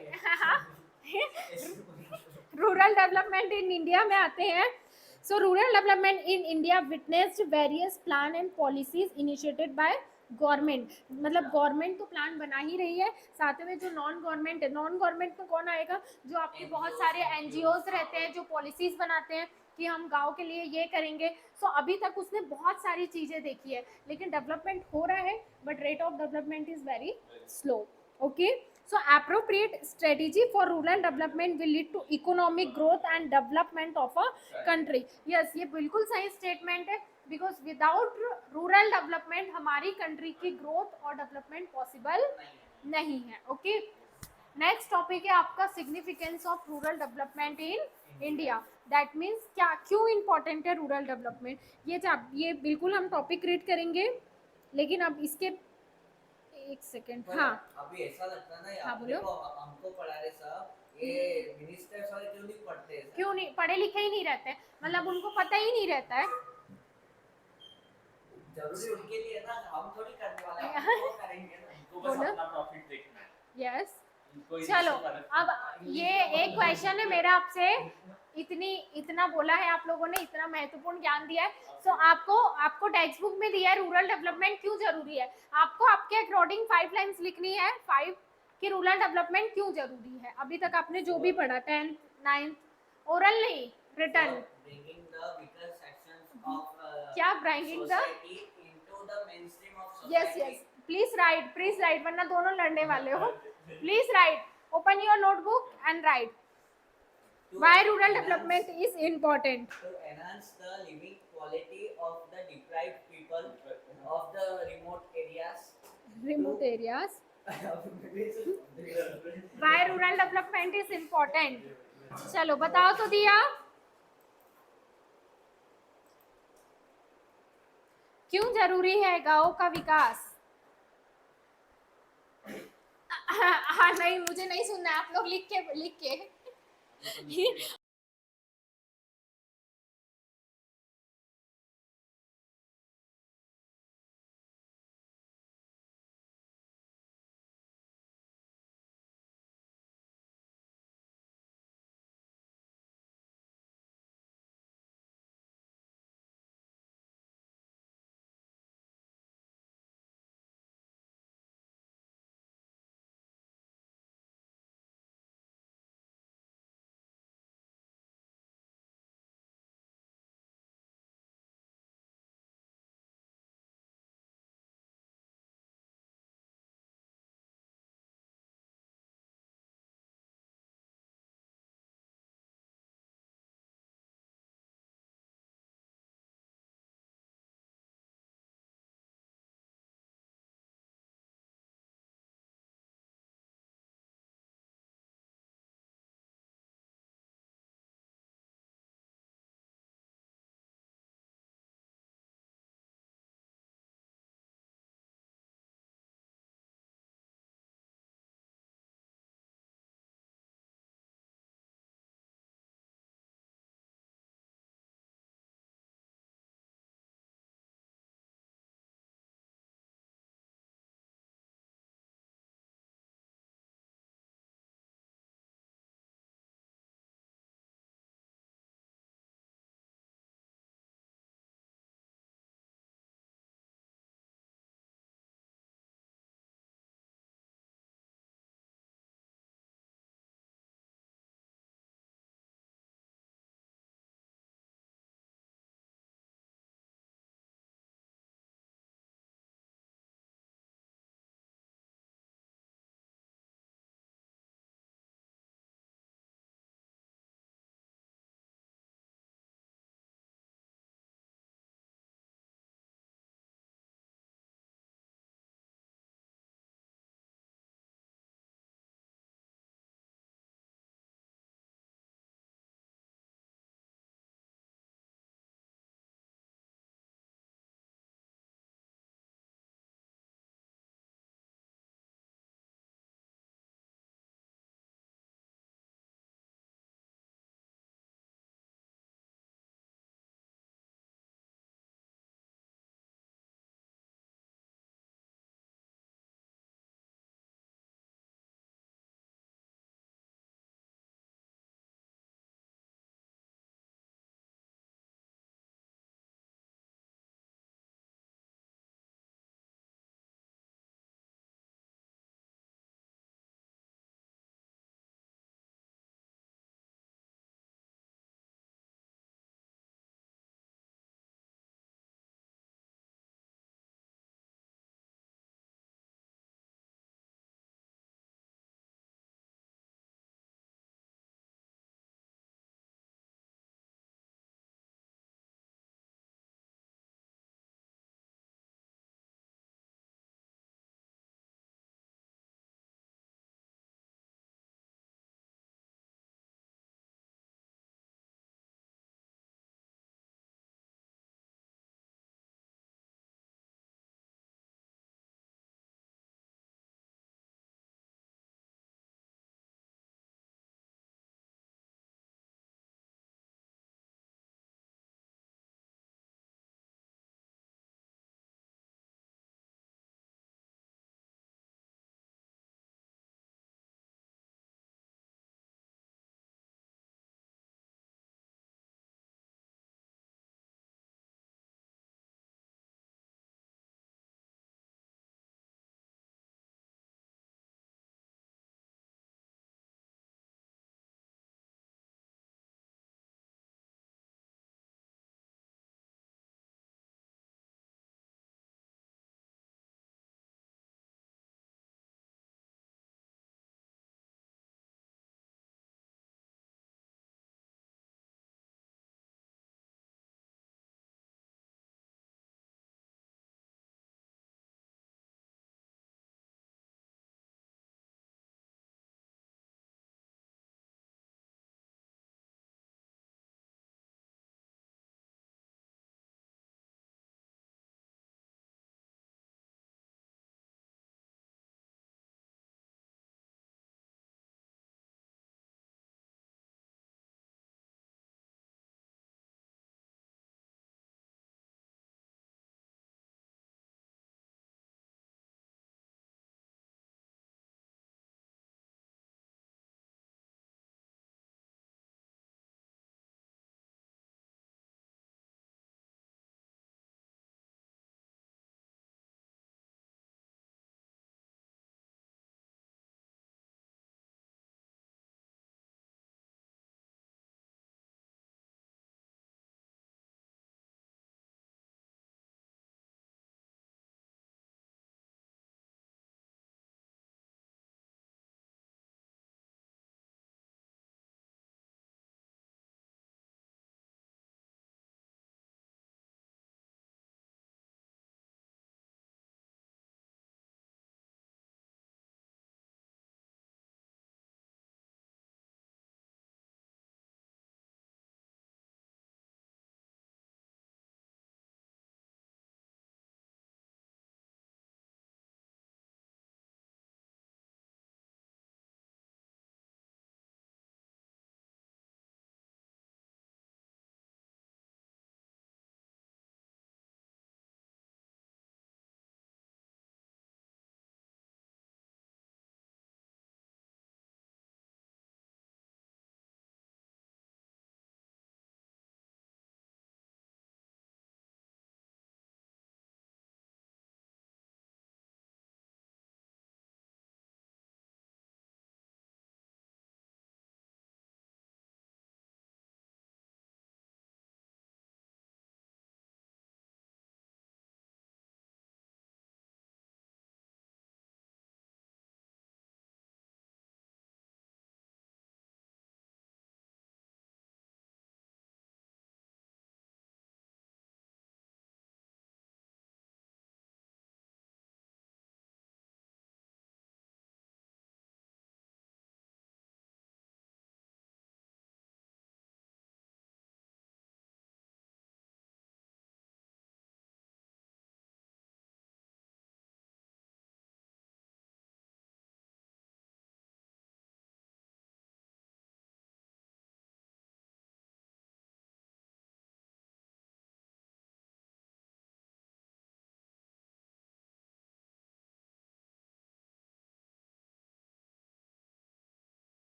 rural development in India में आते हैं। सो rural development in India witnessed various plan and policies initiated by government, मतलब गवर्नमेंट तो प्लान बना ही रही है, साथ में जो नॉन गवर्नमेंट है, नॉन गवर्नमेंट में कौन आएगा, जो आपके बहुत सारे एनजीओज रहते हैं जो पॉलिसीज बनाते हैं कि हम गांव के लिए ये करेंगे। सो अभी तक उसने बहुत सारी चीजें देखी है, लेकिन डेवलपमेंट हो रहा है, but rate of development is very slow, okay. So appropriate strategy for rural development will lead to economic growth and development of a country. Yes, ये बिल्कुल सही स्टेटमेंट है, because without rural development हमारी country की growth और development possible नहीं है, okay. Next topic है आपका significance of rural development in India, that means क्या, क्यों इंपॉर्टेंट है रूरल डेवलपमेंट, ये बिल्कुल हम टॉपिक रीड करेंगे, लेकिन अब इसके एक सेकेंड, हाँ अभी ऐसा लगता है ना, हाँ, बोलो। देखो हमको पढ़ा रहे सब, ये मिनिस्टर्स वाले क्यों नहीं पढ़ते हैं? क्यों नहीं पढ़े लिखे ही नहीं रहते, मतलब उनको पता ही नहीं रहता है, जरूरी उनके लिए ना, हम थोड़ी करने वाले हैं, हम तो करेंगे ना। उनको बस बोलो। अपना प्रॉफिट देखना है. यस। उनको ही चलो, इससे फर्क अब ये एक क्वेश्चन है मेरा आपसे, इतना बोला है आप लोगों ने, इतना महत्वपूर्ण ज्ञान दिया है, सो आपको टेक्स्ट बुक में दिया है रूरल डेवलपमेंट क्यों जरूरी है, आपको आपके अकॉर्डिंग 5 लाइंस लिखनी है, 5 कि रूरल डेवलपमेंट क्यों जरूरी है। अभी तक आपने जो भी पढ़ा 10th 9th, ओरल नहीं, written, Bringing the weaker sections of क्या bringing the, society into the mainstream of yes society. Yes, please write, वरना दोनों लड़ने वाले हो, please write, open your notebook and write To why rural enhance- development is important. To enhance the living quality of the deprived people of the remote areas. Remote areas, why rural development is important. चलो बताओ तो दिया, क्यों जरूरी है गांव का विकास। हाँ नहीं, मुझे नहीं सुनना है, आप लोग लिख के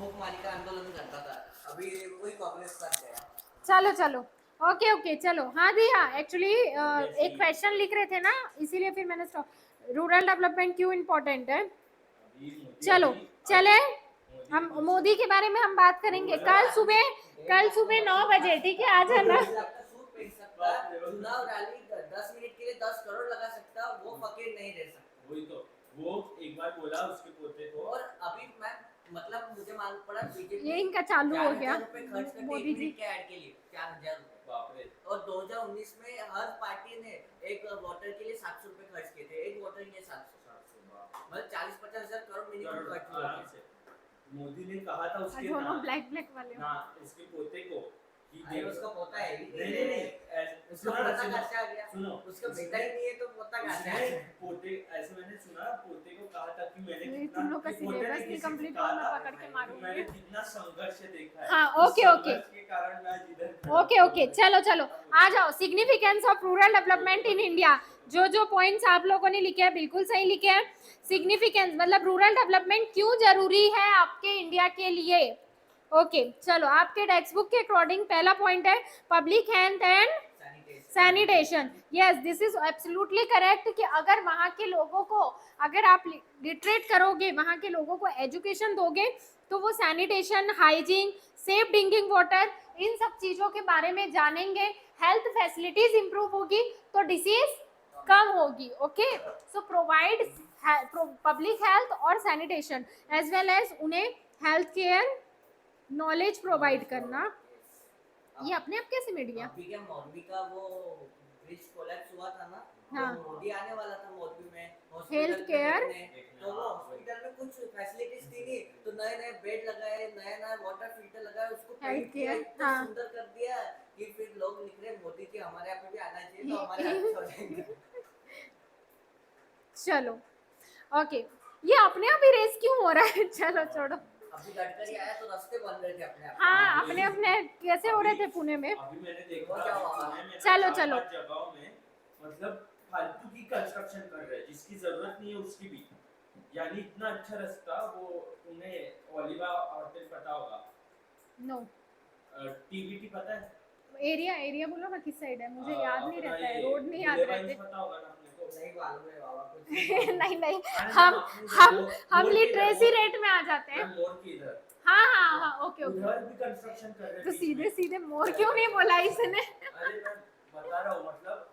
भूखमरी का आंदोलन करता था, अभी वही कांग्रेस कर गया। चलो चलो, ओके ओके, चलो। हाँ दी, हाँ एक्चुअली एक क्वेश्चन लिख रहे थे ना, इसीलिए फिर मैंने स्टॉप। रूरल डेवलपमेंट क्यों इम्पोर्टेंट है? चलो चले, हम मोदी के बारे में हम बात करेंगे कल सुबह 9 बजे, ठीक है? आ जाना। अपना सूट पहन सकता, चुनाव रैली 10 मिनट के लिए 10 करोड़ लगा सकता, वो फकीर नहीं रह सकता। वही तो, वो एक बार बोला उसके पोते को। और अभी मैं मतलब मुझे मालूम पड़ा बीजेपी ये इनका चालू हो गया, खर्च करते मोदी जी के ऐड के लिए 4000 रुपए। बाप रे। और 2019 में हर पार्टी ने एक वोटर के लिए 700 रुपए खर्च किए थे, एक वोटर के लिए 700, मतलब 40-50 हजार करोड़ मिनिमम खर्च हुआ है। मोदी ने कहा था उसके दोनों ब्लैक वाले ना उसके पोते को कि अरे उसका पोता है ही नहीं, उसका पोता कहाँ से आ गया? सुनो, उसका बेटा ही नहीं है तो पोता कहाँ से आ गया? पोते, ऐसे मैंने सुना पोते को कहा था कि मैंने ये तुम लोग का सिलेबस नहीं कंप्लीट हुआ, मैं पकड़ के मारूंगी। मैंने कितना संघर्ष देखा है। हाँ, ओके ओके के कारण मैं आज इधर ओके ओके, चलो चलो आ जाओ। Significance of rural development in India, जो पॉइंट्स आप लोगों ने लिखे हैं बिल्कुल सही लिखे हैं। सिग्निफिकेंस मतलब रूरल डेवलपमेंट क्यों जरूरी है आपके इंडिया के लिए। ओके चलो, आपके टेक्स्ट बुक के अकॉर्डिंग पहला पॉइंट है public health and sanitation. Yes, this is absolutely correct कि अगर वहाँ के लोगों को, अगर आप लिटरेट करोगे, वहाँ के लोगों को एजुकेशन दोगे, तो वो sanitation, hygiene, safe drinking water, इन सब चीज़ों के बारे में जानेंगे। हेल्थ फैसिलिटीज इंप्रूव होगी तो डिसीज कम होगी। ओके, सो प्रोवाइड पब्लिक हेल्थ और सैनिटेशन एज वेल एज उन्हें हेल्थ केयर नॉलेज प्रोवाइड करना। ये अपने आप कैसे मिट गया? अभी क्या मौलवी का वो ब्रिज कोलैप्स हुआ था ना, हाँ। तो मोदी आने वाला था मौलवी में हेल्थ केयर, तो वो हॉस्पिटल में कुछ फैसिलिटीज थी नहीं, तो नए नए बेड लगाए, नया वाटर फिल्टर लगाया, उसको हेल्थ केयर, इतना हाँ। सुंदर कर दिया कि फिर लोग लिख रहे मोदी जी हमारे यहाँ पे भी आना चाहिए, तो हमारे यहाँ पे हो जाएंगे। चलो ओके, ये अपने आप ही रेस क्यों हो रहा है? चलो छोड़ो। अभी गडकरी आया तो रास्ते बन रहे थे अपने आप। हाँ, अपने अपने कैसे हो रहे थे पुणे में। अभी मैंने देखा वो क्या हुआ? पुणे में चलो, ना चलो। 4-5 जगहों में मतलब फालतू की कंस्ट्रक्शन कर रहे हैं, जिसकी जरूरत नहीं है उसकी भी। यानी इतना अच्छा रास्ता, वो उन्हें ओलिवा होटल पता होगा? नो, टीबीटी पता है? एरिया बोलो ना, किस साइड है, मुझे याद नहीं रहता है, रोड नहीं याद रहते। पता होगा ना अपने को? नहीं मालूम है बाबा कुछ। नहीं अरे हम मोड़ के लिटरेसी इधर, रेट में आ जाते हैं। मोड़ के इधर हाँ ओके ओके, उधर भी कंस्ट्रक्शन कर रहे हैं तो बीच में। सीधे मोर क्यों नहीं बोला इसने? अरे मैं बता रहा हूँ, मतलब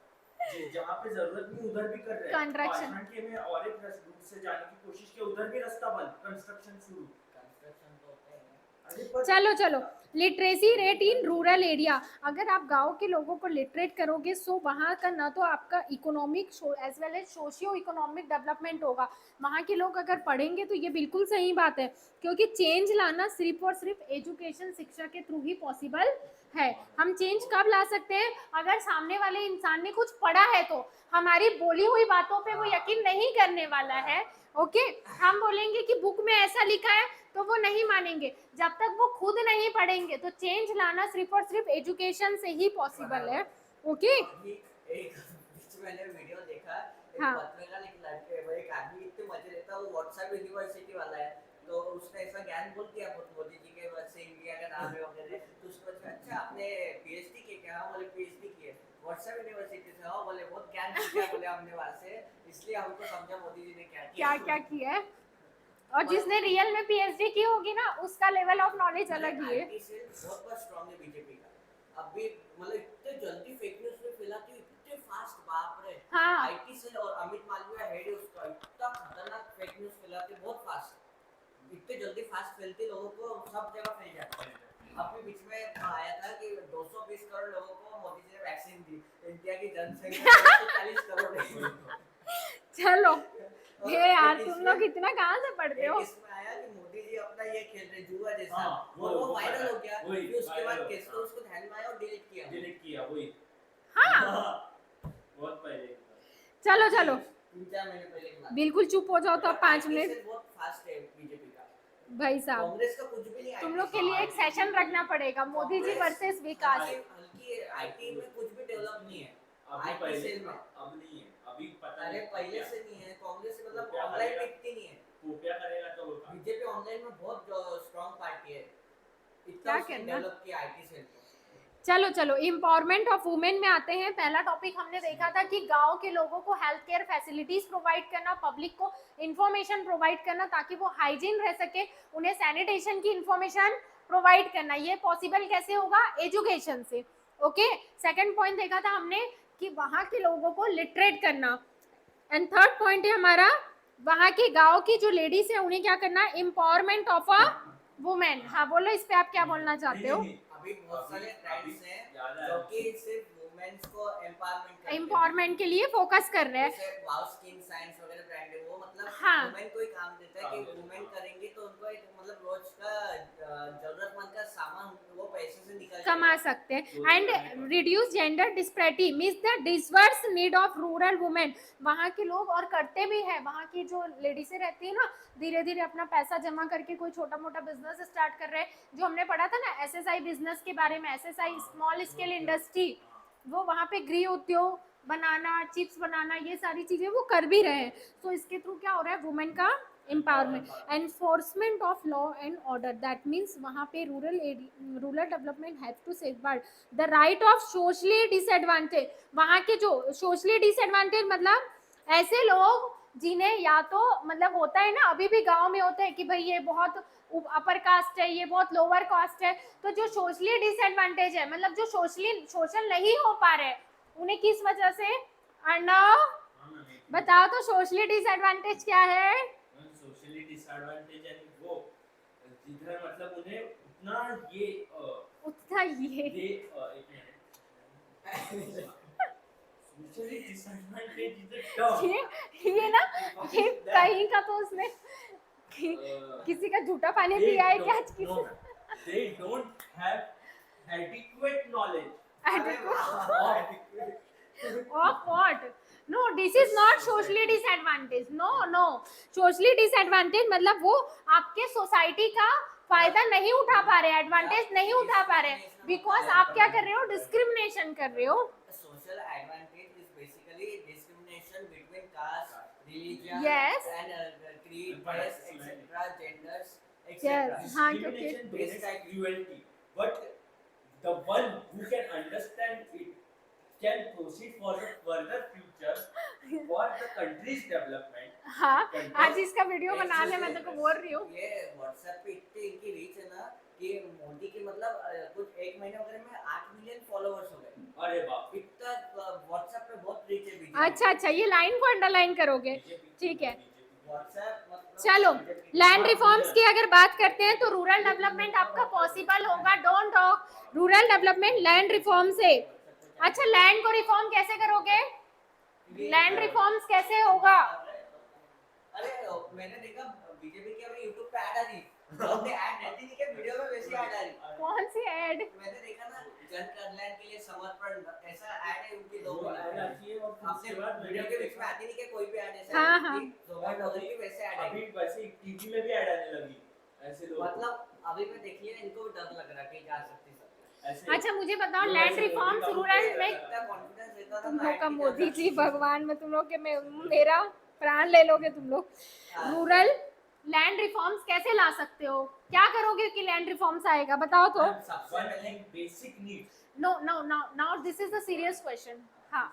जहाँ पे जरूरत नहीं उधर भी कर रहे हैं। Construction। पाषाण के में और एक रूट से जाने की कोशिश की, उधर भी रास्ता बंद, कंस्ट्रक्शन शुरू। कंस्ट्रक्शन तो होता है ना। अरे पर चलो literacy rate in rural area, अगर आप गांव के लोगों को लिटरेट करोगे, सो वहाँ का ना तो आपका economic as well as socio economic development होगा। वहाँ के लोग अगर पढ़ेंगे तो ये बिल्कुल सही बात है, क्योंकि चेंज लाना सिर्फ और सिर्फ एजुकेशन, शिक्षा के थ्रू ही पॉसिबल है। हम चेंज कब ला सकते हैं? अगर सामने वाले इंसान ने कुछ पढ़ा है तो हमारी बोली हुई बातों पे वो यकीन नहीं करने वाला है। ओके, हम बोलेंगे कि बुक में ऐसा लिखा है तो वो नहीं मानेंगे। जब तक वो खुद नहीं पढ़ेंगे तो चेंज लाना सिर्फ और सिर्फ एजुकेशन से ही पॉसिबल है। ओके, एक बीच में मैंने वीडियो देखा, एक हाँ। पत्रकार, एक लड़के, वो एक आदमी इतने मजे लेता है, वो व्हाट्सएप यूनिवर्सिटी वाला है, तो उसने ऐसा ज्ञान बोल दिया मोदी जी के वैसे इंडिया का नाम है वगैरह, तो उसको अच्छा आपने पीएचडी की क्या? हाँ बोले पीएचडी की है व्हाट्सएप यूनिवर्सिटी से। हाँ बोले बहुत ज्ञान किया बोले हमने वहाँ से, इसलिए हमको समझा मोदी जी ने क्या किया है। और जिसने रियल में पीएचडी की होगी ना, उसका लेवल ऑफ नॉलेज अलग ही है। आईटी सेल बहुत स्ट्रांग है बीजेपी का। अभी मतलब इतने जल्दी फेक न्यूज़ में फैलाती है, इतने फास्ट, बाप रे। हाँ। आईटी सेल और अमित मालविया हेड है उसका, इतना खतरनाक फेक न्यूज़ फैलाते हैं, बहुत फास्ट, इतने जल्दी फास्ट फैलती है, लोगों को सब जगह फैल जाता है। अभी बीच में आया था कि 220 करोड़ लोगों को मोदी जी ने वैक्सीन दी, इंडिया की जनसंख्या 140 करोड़ है। चलो ये यार, तुम लोग इतना कहाँ से पढ़ते हो? इसमें आया कि मोदी जी अपना ये खेल रहे जुआ जैसा, हाँ, वो वायरल हो गया, वही, फिर उसके बाद viral हो केस गया। तो उसको ध्यान में आया और डिलीट किया वही। हाँ बहुत पहले। चलो 3-4 महीने पहले की बात। बिल्कुल चुप हो जाओ तो 5 IT मिनट। से बहुत फास्ट है बीजेपी का, भाई साहब, कांग्रेस का कुछ भी नहीं। तुम लोग के लिए एक सेशन रखना पड़ेगा, मोदी जी वर्सेस विकास। हल्की आईटी में कुछ भी डेवलप नहीं है, अभी IT सेल में अब नहीं है, अभी पता अरे नहीं पहले क्या। से नहीं है, कांग्रेस मतलब क्या ऑनलाइन करेगा? इतनी नहीं है। कॉपियां करेगा तो होगा। बीजेपी ऑनलाइन में बहुत स्ट्रांग पार्टी है, इतना क्या उसने करना? डेवलप किया आईटी सेल को। चलो चलो एम्पावरमेंट ऑफ वुमेन में आते हैं। पहला टॉपिक हमने देखा था कि गांव के लोगों को हेल्थ केयर फैसिलिटीज प्रोवाइड करना, पब्लिक को इंफॉर्मेशन प्रोवाइड करना ताकि वो हाइजीन रह सके, उन्हें सैनिटेशन की इंफॉर्मेशन प्रोवाइड करना। ये पॉसिबल कैसे होगा? एजुकेशन से। ओके, सेकंड पॉइंट देखा था हमने कि वहां के लोगों को लिटरेट करना। एंड थर्ड पॉइंट है हमारा वहां के गांव की जो लेडीज है उन्हें क्या करना? Empowerment of a women. हाँ बोलो, इस पे आप क्या बोलना चाहते हो? अभी बहुत सारे ट्रेंड्स हैं जो कि सिर्फ वुमेन्स को एम्पावरमेंट करते हैं, एम्पावरमेंट के लिए फोकस कर रहे हैं। जैसे वाव स्किन साइंस वगैरह ब्रांड है, वो मतलब हाँ। वुमेन को ही काम देता है कि वुमेन करेंगे तो उनको एक मतलब रोज का जरूरतमंद का सामान वो पैसे से निकल कमा सकते हैं। And reduce gender disparity means the Divers need of rural women. वहाँ के लोग और करते भी हैं, वहाँ की जो लेडीजें रहती है ना, धीरे धीरे अपना पैसा जमा करके कोई छोटा मोटा बिजनेस स्टार्ट कर रहे हैं। जो हमने पढ़ा था ना एसएसआई बिजनेस के बारे में, एसएसआई स्मॉल स्केल इंडस्ट्री, वो वहाँ पे गृह उद्योग बनाना, चिप्स बनाना, ये सारी चीजें वो कर भी रहे हैं। तो इसके थ्रू क्या हो रहा है? वुमेन का empowerment. Enforcement of law and order, that means वहाँ पे rural development have to safeguard the right of socially disadvantage. वहाँ के जो सोशली डिसएडवांटेज मतलब ऐसे लोग जिन्हें या तो मतलब होता है ना, अभी भी गांव में होता है कि भाई ये बहुत अपर कास्ट है, ये बहुत लोअर कास्ट है। तो जो सोशली डिसएडवांटेज है मतलब जो सोशल नहीं हो पा रहे, उन्हें किस वजह से? अर्णव बताओ तो, सोशली डिसएडवांटेज क्या है? सोशली डिसएडवांटेज यानी वो जिधर मतलब उन्हें उतना ये एक minute socially disadvantage is a term. ये ना, ये कहीं का तो उसने किसी का झूठा पानी पिया है क्या आज किसी? They don't have adequate knowledge Of what? No, this is not socially disadvantage. No. Socially disadvantage मतलब वो आपके सोसाइटी का फायदा नहीं उठा पा रहे, एडवांटेज नहीं उठा पा रहे, बिकॉज आप क्या कर रहे हो? डिस्क्रिमिनेशन कर रहे हो। social advantage is basically discrimination between caste, religion, Yes. and creed, race, etc., genders, etc. Yes. हाँ, क्योंकि discrimination based on cruelty, but the one who can understand it can proceed for the further future for the country's development. हाँ, आज इसका video बनाने मैं तो बोल रही हूँ। ये व्हाट्सएप पे इतनी इनकी रीच है ना कि मोदी के मतलब कुछ एक महीने वगैरह में 8 मिलियन फॉलोअर्स हो गए। अरे बाप, इतना व्हाट्सएप पे बहुत रीच है बीजेपी। अच्छा, ये लाइन को अंडरलाइन करोगे, ठीक है। व्हाट्सएप मतलब चलो, लैंड रिफॉर्म्स की अगर बात करते हैं तो रूरल डेवलपमेंट आपका पॉसिबल होगा। Don't talk rural development land reform से। अच्छा, लैंड को रिफॉर्म कैसे करोगे? लैंड रिफॉर्म्स कैसे होगा? अरे मैंने देखा बीजेपी की अभी YouTube पे ऐड आ रही, हमने ऐड रहती नहीं कि वीडियो में वैसी ऐड आ रही। कौन सी ऐड? मैंने देखा ना, जन कल्याण के लिए समर्पण, ऐसा ऐड है उनकी दो ऐड आती है और आपने वीडियो के बीच में आती नहीं कि कोई भी ऐड ऐसा हाँ, हाँ। जोमेटो की वैसे ऐड है। अभी वैसे टीवी में भी ऐड आने लगी ऐसे लोग, मतलब अभी मैं देख लिया, इनको भी डर लग रहा है कि जा सकती सब ऐसे अच्छा, मुझे बताओ लैंड रिफॉर्म्स रूरल में। इतना कॉन्फिडेंस देता था तुम ना लोग का IT मोदी का। जी भगवान में तुम लोग के मेरा प्राण ले लोगे तुम लोग। रूरल लैंड रिफॉर्म्स कैसे ला सकते हो? क्या करोगे कि लैंड रिफॉर्म्स आएगा? बताओ तो। सबसे one पहले thing basic needs No, this is a serious question. हाँ,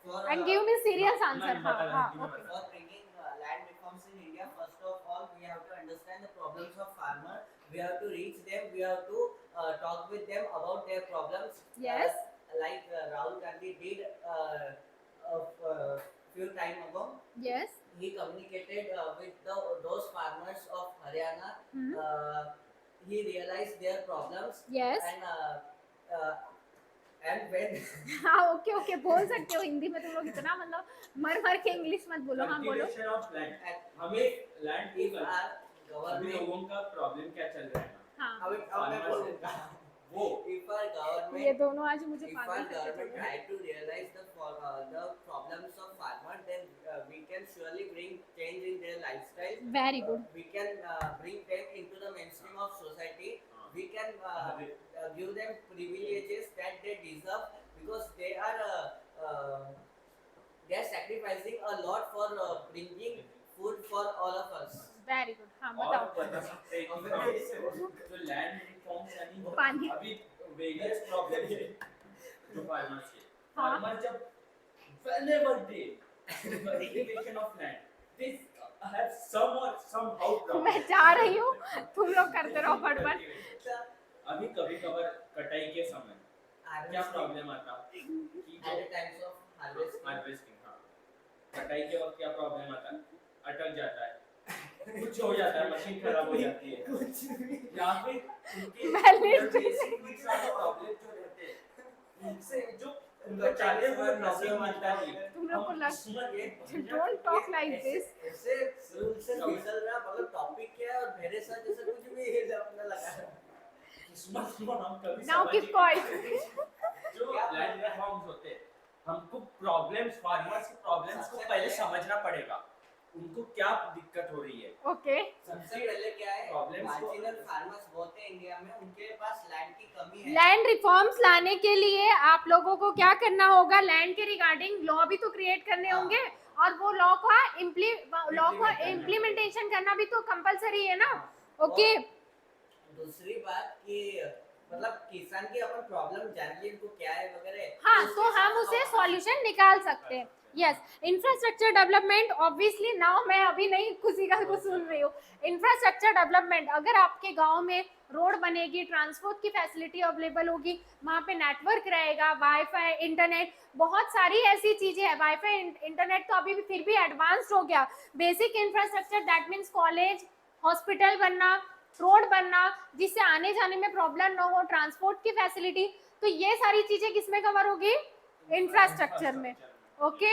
for and give me serious answer. मैं बता रहा हूँ, okay. for bringing land reforms in India, first of all, we have to understand the problems of farmer. We have to reach them. We have to talk with them about their problems. Yes. Like Rahul Gandhi did few time ago. Yes. He communicated with those farmers of Haryana. Hmm. He realized their problems. Yes. And when हाँ, okay, बोल सकते हो हिंदी में। तुम लोग इतना मतलब मर के इंग्लिश मत बोलो। हाँ, बोलो। cultivation of land, हमें लैंड की if our अभी government लोगों का प्रॉब्लम क्या चल रहा है ना, हाँ, अब मैं बोलूँगा, वो if our government ये दोनों आज मुझे if पागल our करके government चल रहे try हैं। to realize the problems of farmer, then we can surely bring change in their lifestyle. Very good. We can bring them into the mainstream of society. We can give them privileges that they deserve because they are sacrificing a lot for bringing food for all of us. Very good. हाँ और बताओ. बता सकते हैं कि हम जो land reforms यानी पानी. अभी वेरियस प्रॉब्लम्स है जो फार्मर्स के हाँ. फार्मर जब whenever they irrigation of land they have somehow मैं problem. जा रही हूँ, तुम लोग करते रहो फटफट. अभी कभी कभार कटाई के समय क्या प्रॉब्लम आता कि At the times of harvesting. Harvesting, हाँ, कटाई के वक्त क्या प्रॉब्लम आता, अटक जाता है, कुछ हो जाता है, मशीन खराब हो जाती है, कुछ भी या फिर उनके Valid. बेसिक नीड्स वाले प्रॉब्लम जो रहते हैं उनसे जो उनको चाहते हुए प्रॉब्लम मिलता नहीं है. तुम लोग को हम लग इसमें डोंट टॉक लाइक दिस. ऐसे रूल से फिसल रहा मतलब टॉपिक क्या है और मेरे साथ जैसे कुछ भी है अपना लगा किस्मत को हम कभी नाउ समझ कीप ही क्वाइट. नहीं. जो लैंड रिफॉर्म्स होते हैं हमको प्रॉब्लम्स फार्मर्स के प्रॉब्लम्स को पहले समझना पड़ेगा, उनको क्या दिक्कत हो रही है. ओके. सबसे पहले क्या है Problems को- मार्जिनल फार्मर्स बहुत है इंडिया में, उनके पास लैंड की कमी है. लैंड रिफॉर्म्स लाने के लिए आप लोगों को क्या करना होगा, लैंड के रिगार्डिंग लॉ भी तो क्रिएट करने होंगे और वो लॉ का इम्प्लीमेंटेशन करना भी तो कंपलसरी है ना. ओके. दूसरी बात कि मतलब किसान की अपन प्रॉब्लम जान ली उनको क्या है वगैरह. हाँ, उसके तो हम साथ उसे हम- सॉल्यूशन निकाल सकते हैं. Yes. Infrastructure development obviously now मैं अभी नहीं किसी का को सुन रही हूँ. इंफ्रास्ट्रक्चर डेवलपमेंट, अगर आपके गांव में रोड बनेगी, ट्रांसपोर्ट की फैसिलिटी अवेलेबल होगी, वहाँ पे नेटवर्क रहेगा, वाईफाई, इंटरनेट, बहुत सारी ऐसी चीजें हैं. वाईफाई इंटरनेट तो अभी भी फिर भी एडवांस्ड हो गया. Basic infrastructure that means college, hospital बनना, रोड बनना, जिससे आने जाने में प्रॉब्लम ना हो, ट्रांसपोर्ट की फैसिलिटी, तो ये सारी चीजें किसमें कवर होगी, इंफ्रास्ट्रक्चर में. ओके.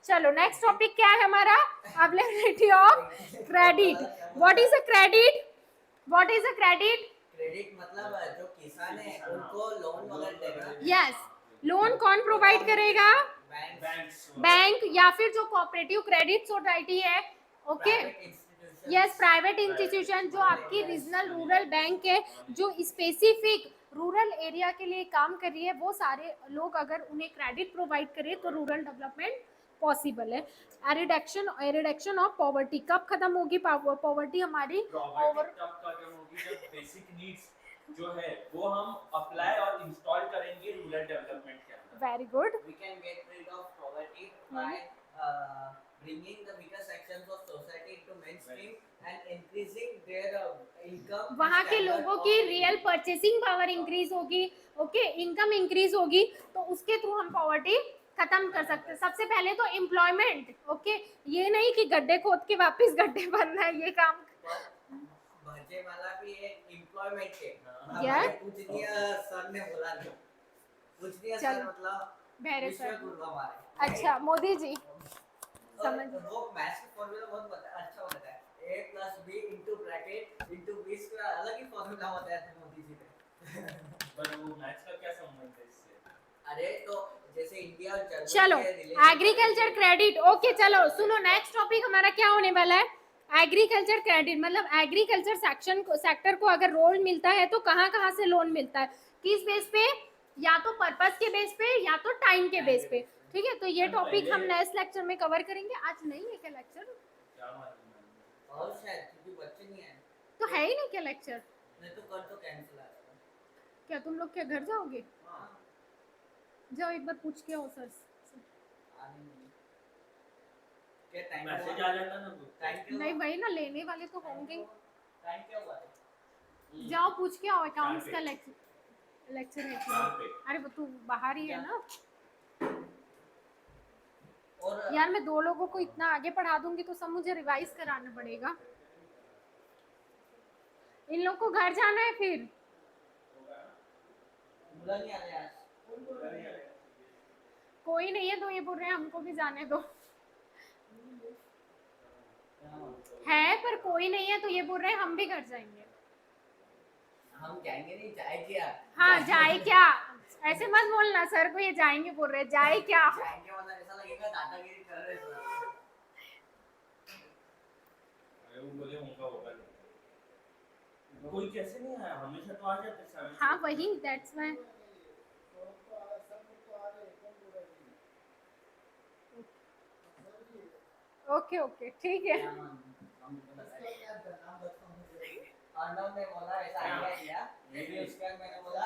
चलो नेक्स्ट टॉपिक क्या है हमारा, availability of credit. What is a credit, what is a credit. Credit मतलब जो किसान है उनको लोन वगैरह देगा. यस. लोन कौन प्रोवाइड करेगा, बैंक, बैंक्स बैंक या फिर जो कोऑपरेटिव क्रेडिट सोसाइटी है. ओके. यस, प्राइवेट इंस्टीट्यूशन जो आपकी रीजनल रूरल बैंक है, जो स्पेसिफिक रूरल एरिया के लिए काम कर रही है, वो सारे लोग अगर उन्हें क्रेडिट प्रोवाइड करें तो रूरल डेवलपमेंट पॉसिबल है. एरिडक्शन ऑफ पॉवर्टी, कब खत्म होगी पॉवर्टी हमारी, प्रॉपर्टी तब खत्म होगी जब बेसिक नीड्स जो है वो हम अप्लाई और इंस्टॉल करेंगे रूरल डेवलपमेंट के अंदर. Very good. we can get rid of poverty by bringing the weaker sections of society into mainstream and increasing their income. वहाँ के लोगों की रियल परचेसिंग पावर इंक्रीज होगी. ओके. इनकम इंक्रीज होगी, तो उसके थ्रू हम पॉवर्टी खत्म कर सकते हैं. सबसे पहले तो एम्प्लॉयमेंट. ओके. ये नहीं कि गड्ढे खोद के वापस गड्ढे भरना है, ये काम. भजे वाला भी एक एम्प्लॉयमेंट है. हाँ. हमारे पूजनीय सर ने बोला था. पूजनीय सर चलो. मतलब भेरे सर. विश्वगुरु हमारे. अच्छा, मोदी जी. और समझ. वो मैथ्स का फॉर्मूला बहुत अच्छा होता है. a plus b into bracket into b square अलग ही फॉर्मूला होता है मोदी जी ने. पर वो मैथ्स का क्या संबंध है इससे? अरे तो जैसे इंडिया और जर्मनी चलो, के relation- एग्रीकल्चर क्रेडिट. ओके. चलो सुनो, नेक्स्ट टॉपिक हमारा क्या होने वाला है, एग्रीकल्चर क्रेडिट. मतलब एग्रीकल्चर सेक्टर को अगर लोन मिलता है तो कहाँ कहाँ से लोन मिलता है, किस बेस पे, या तो पर्पस के बेस पे या तो टाइम के बेस पे. ठीक है. तो ये टॉपिक हम नेक्स्ट लेक्चर में कवर करेंगे. आज नहीं है क्या लेक्चर, क्या मालूम है? और शायद क्योंकि बच्चे नहीं आए. तो है ही नहीं क्या लेक्चर. नहीं तो कर तो कैंसिल आ जाएगा. क्या तुम लोग क्या घर जाओगे, हां जाओ एक बार पूछ के आओ सर. आने नहीं. क्या टाइम मैसेज आ जाता ना तो. टाइम क्यों नहीं भाई ना, लेने वाले तो होंगे. टाइम क्या हुआ है? जाओ पूछ के आओ, अकाउंट्स का लेक्चर है यहाँ क्या? पे अरे वो तू बाहर ही है ना. और यार मैं 2 लोगों को इतना आगे पढ़ा दूंगी तो सब मुझे रिवाइज कराना पड़ेगा. इन लोग को घर जाना है फिर. बुला नहीं आ रहे आज. कोई नहीं है तो ये बोल रहे हैं हमको भी जाने दो. है पर कोई नहीं है तो ये बोल रहे हैं हम भी घर जाएंगे. हम जाएंगे नहीं, जाए क्या? हाँ, जाए क्या, ऐसे मत बोलना. सर को ये जाएंगे बोल रहे हैं, जाए क्या. जाएंगे मतलब ऐसा लगेगा दादागिरी कर रहे हैं. अरे वो बोले होगा होगा नहीं. कोई कैसे नहीं आया, हमेशा तो आ जाते हैं. हाँ वही, दैट्स व्हाई. ओके ओके ठीक है. क्या मालूम? हम तो उसको बताएं। क्या नाम बताऊं मुझे? अर्णव ने बोला ऐसा हाँ। आइडिया दिया, फिर उसके बाद मैंने बोला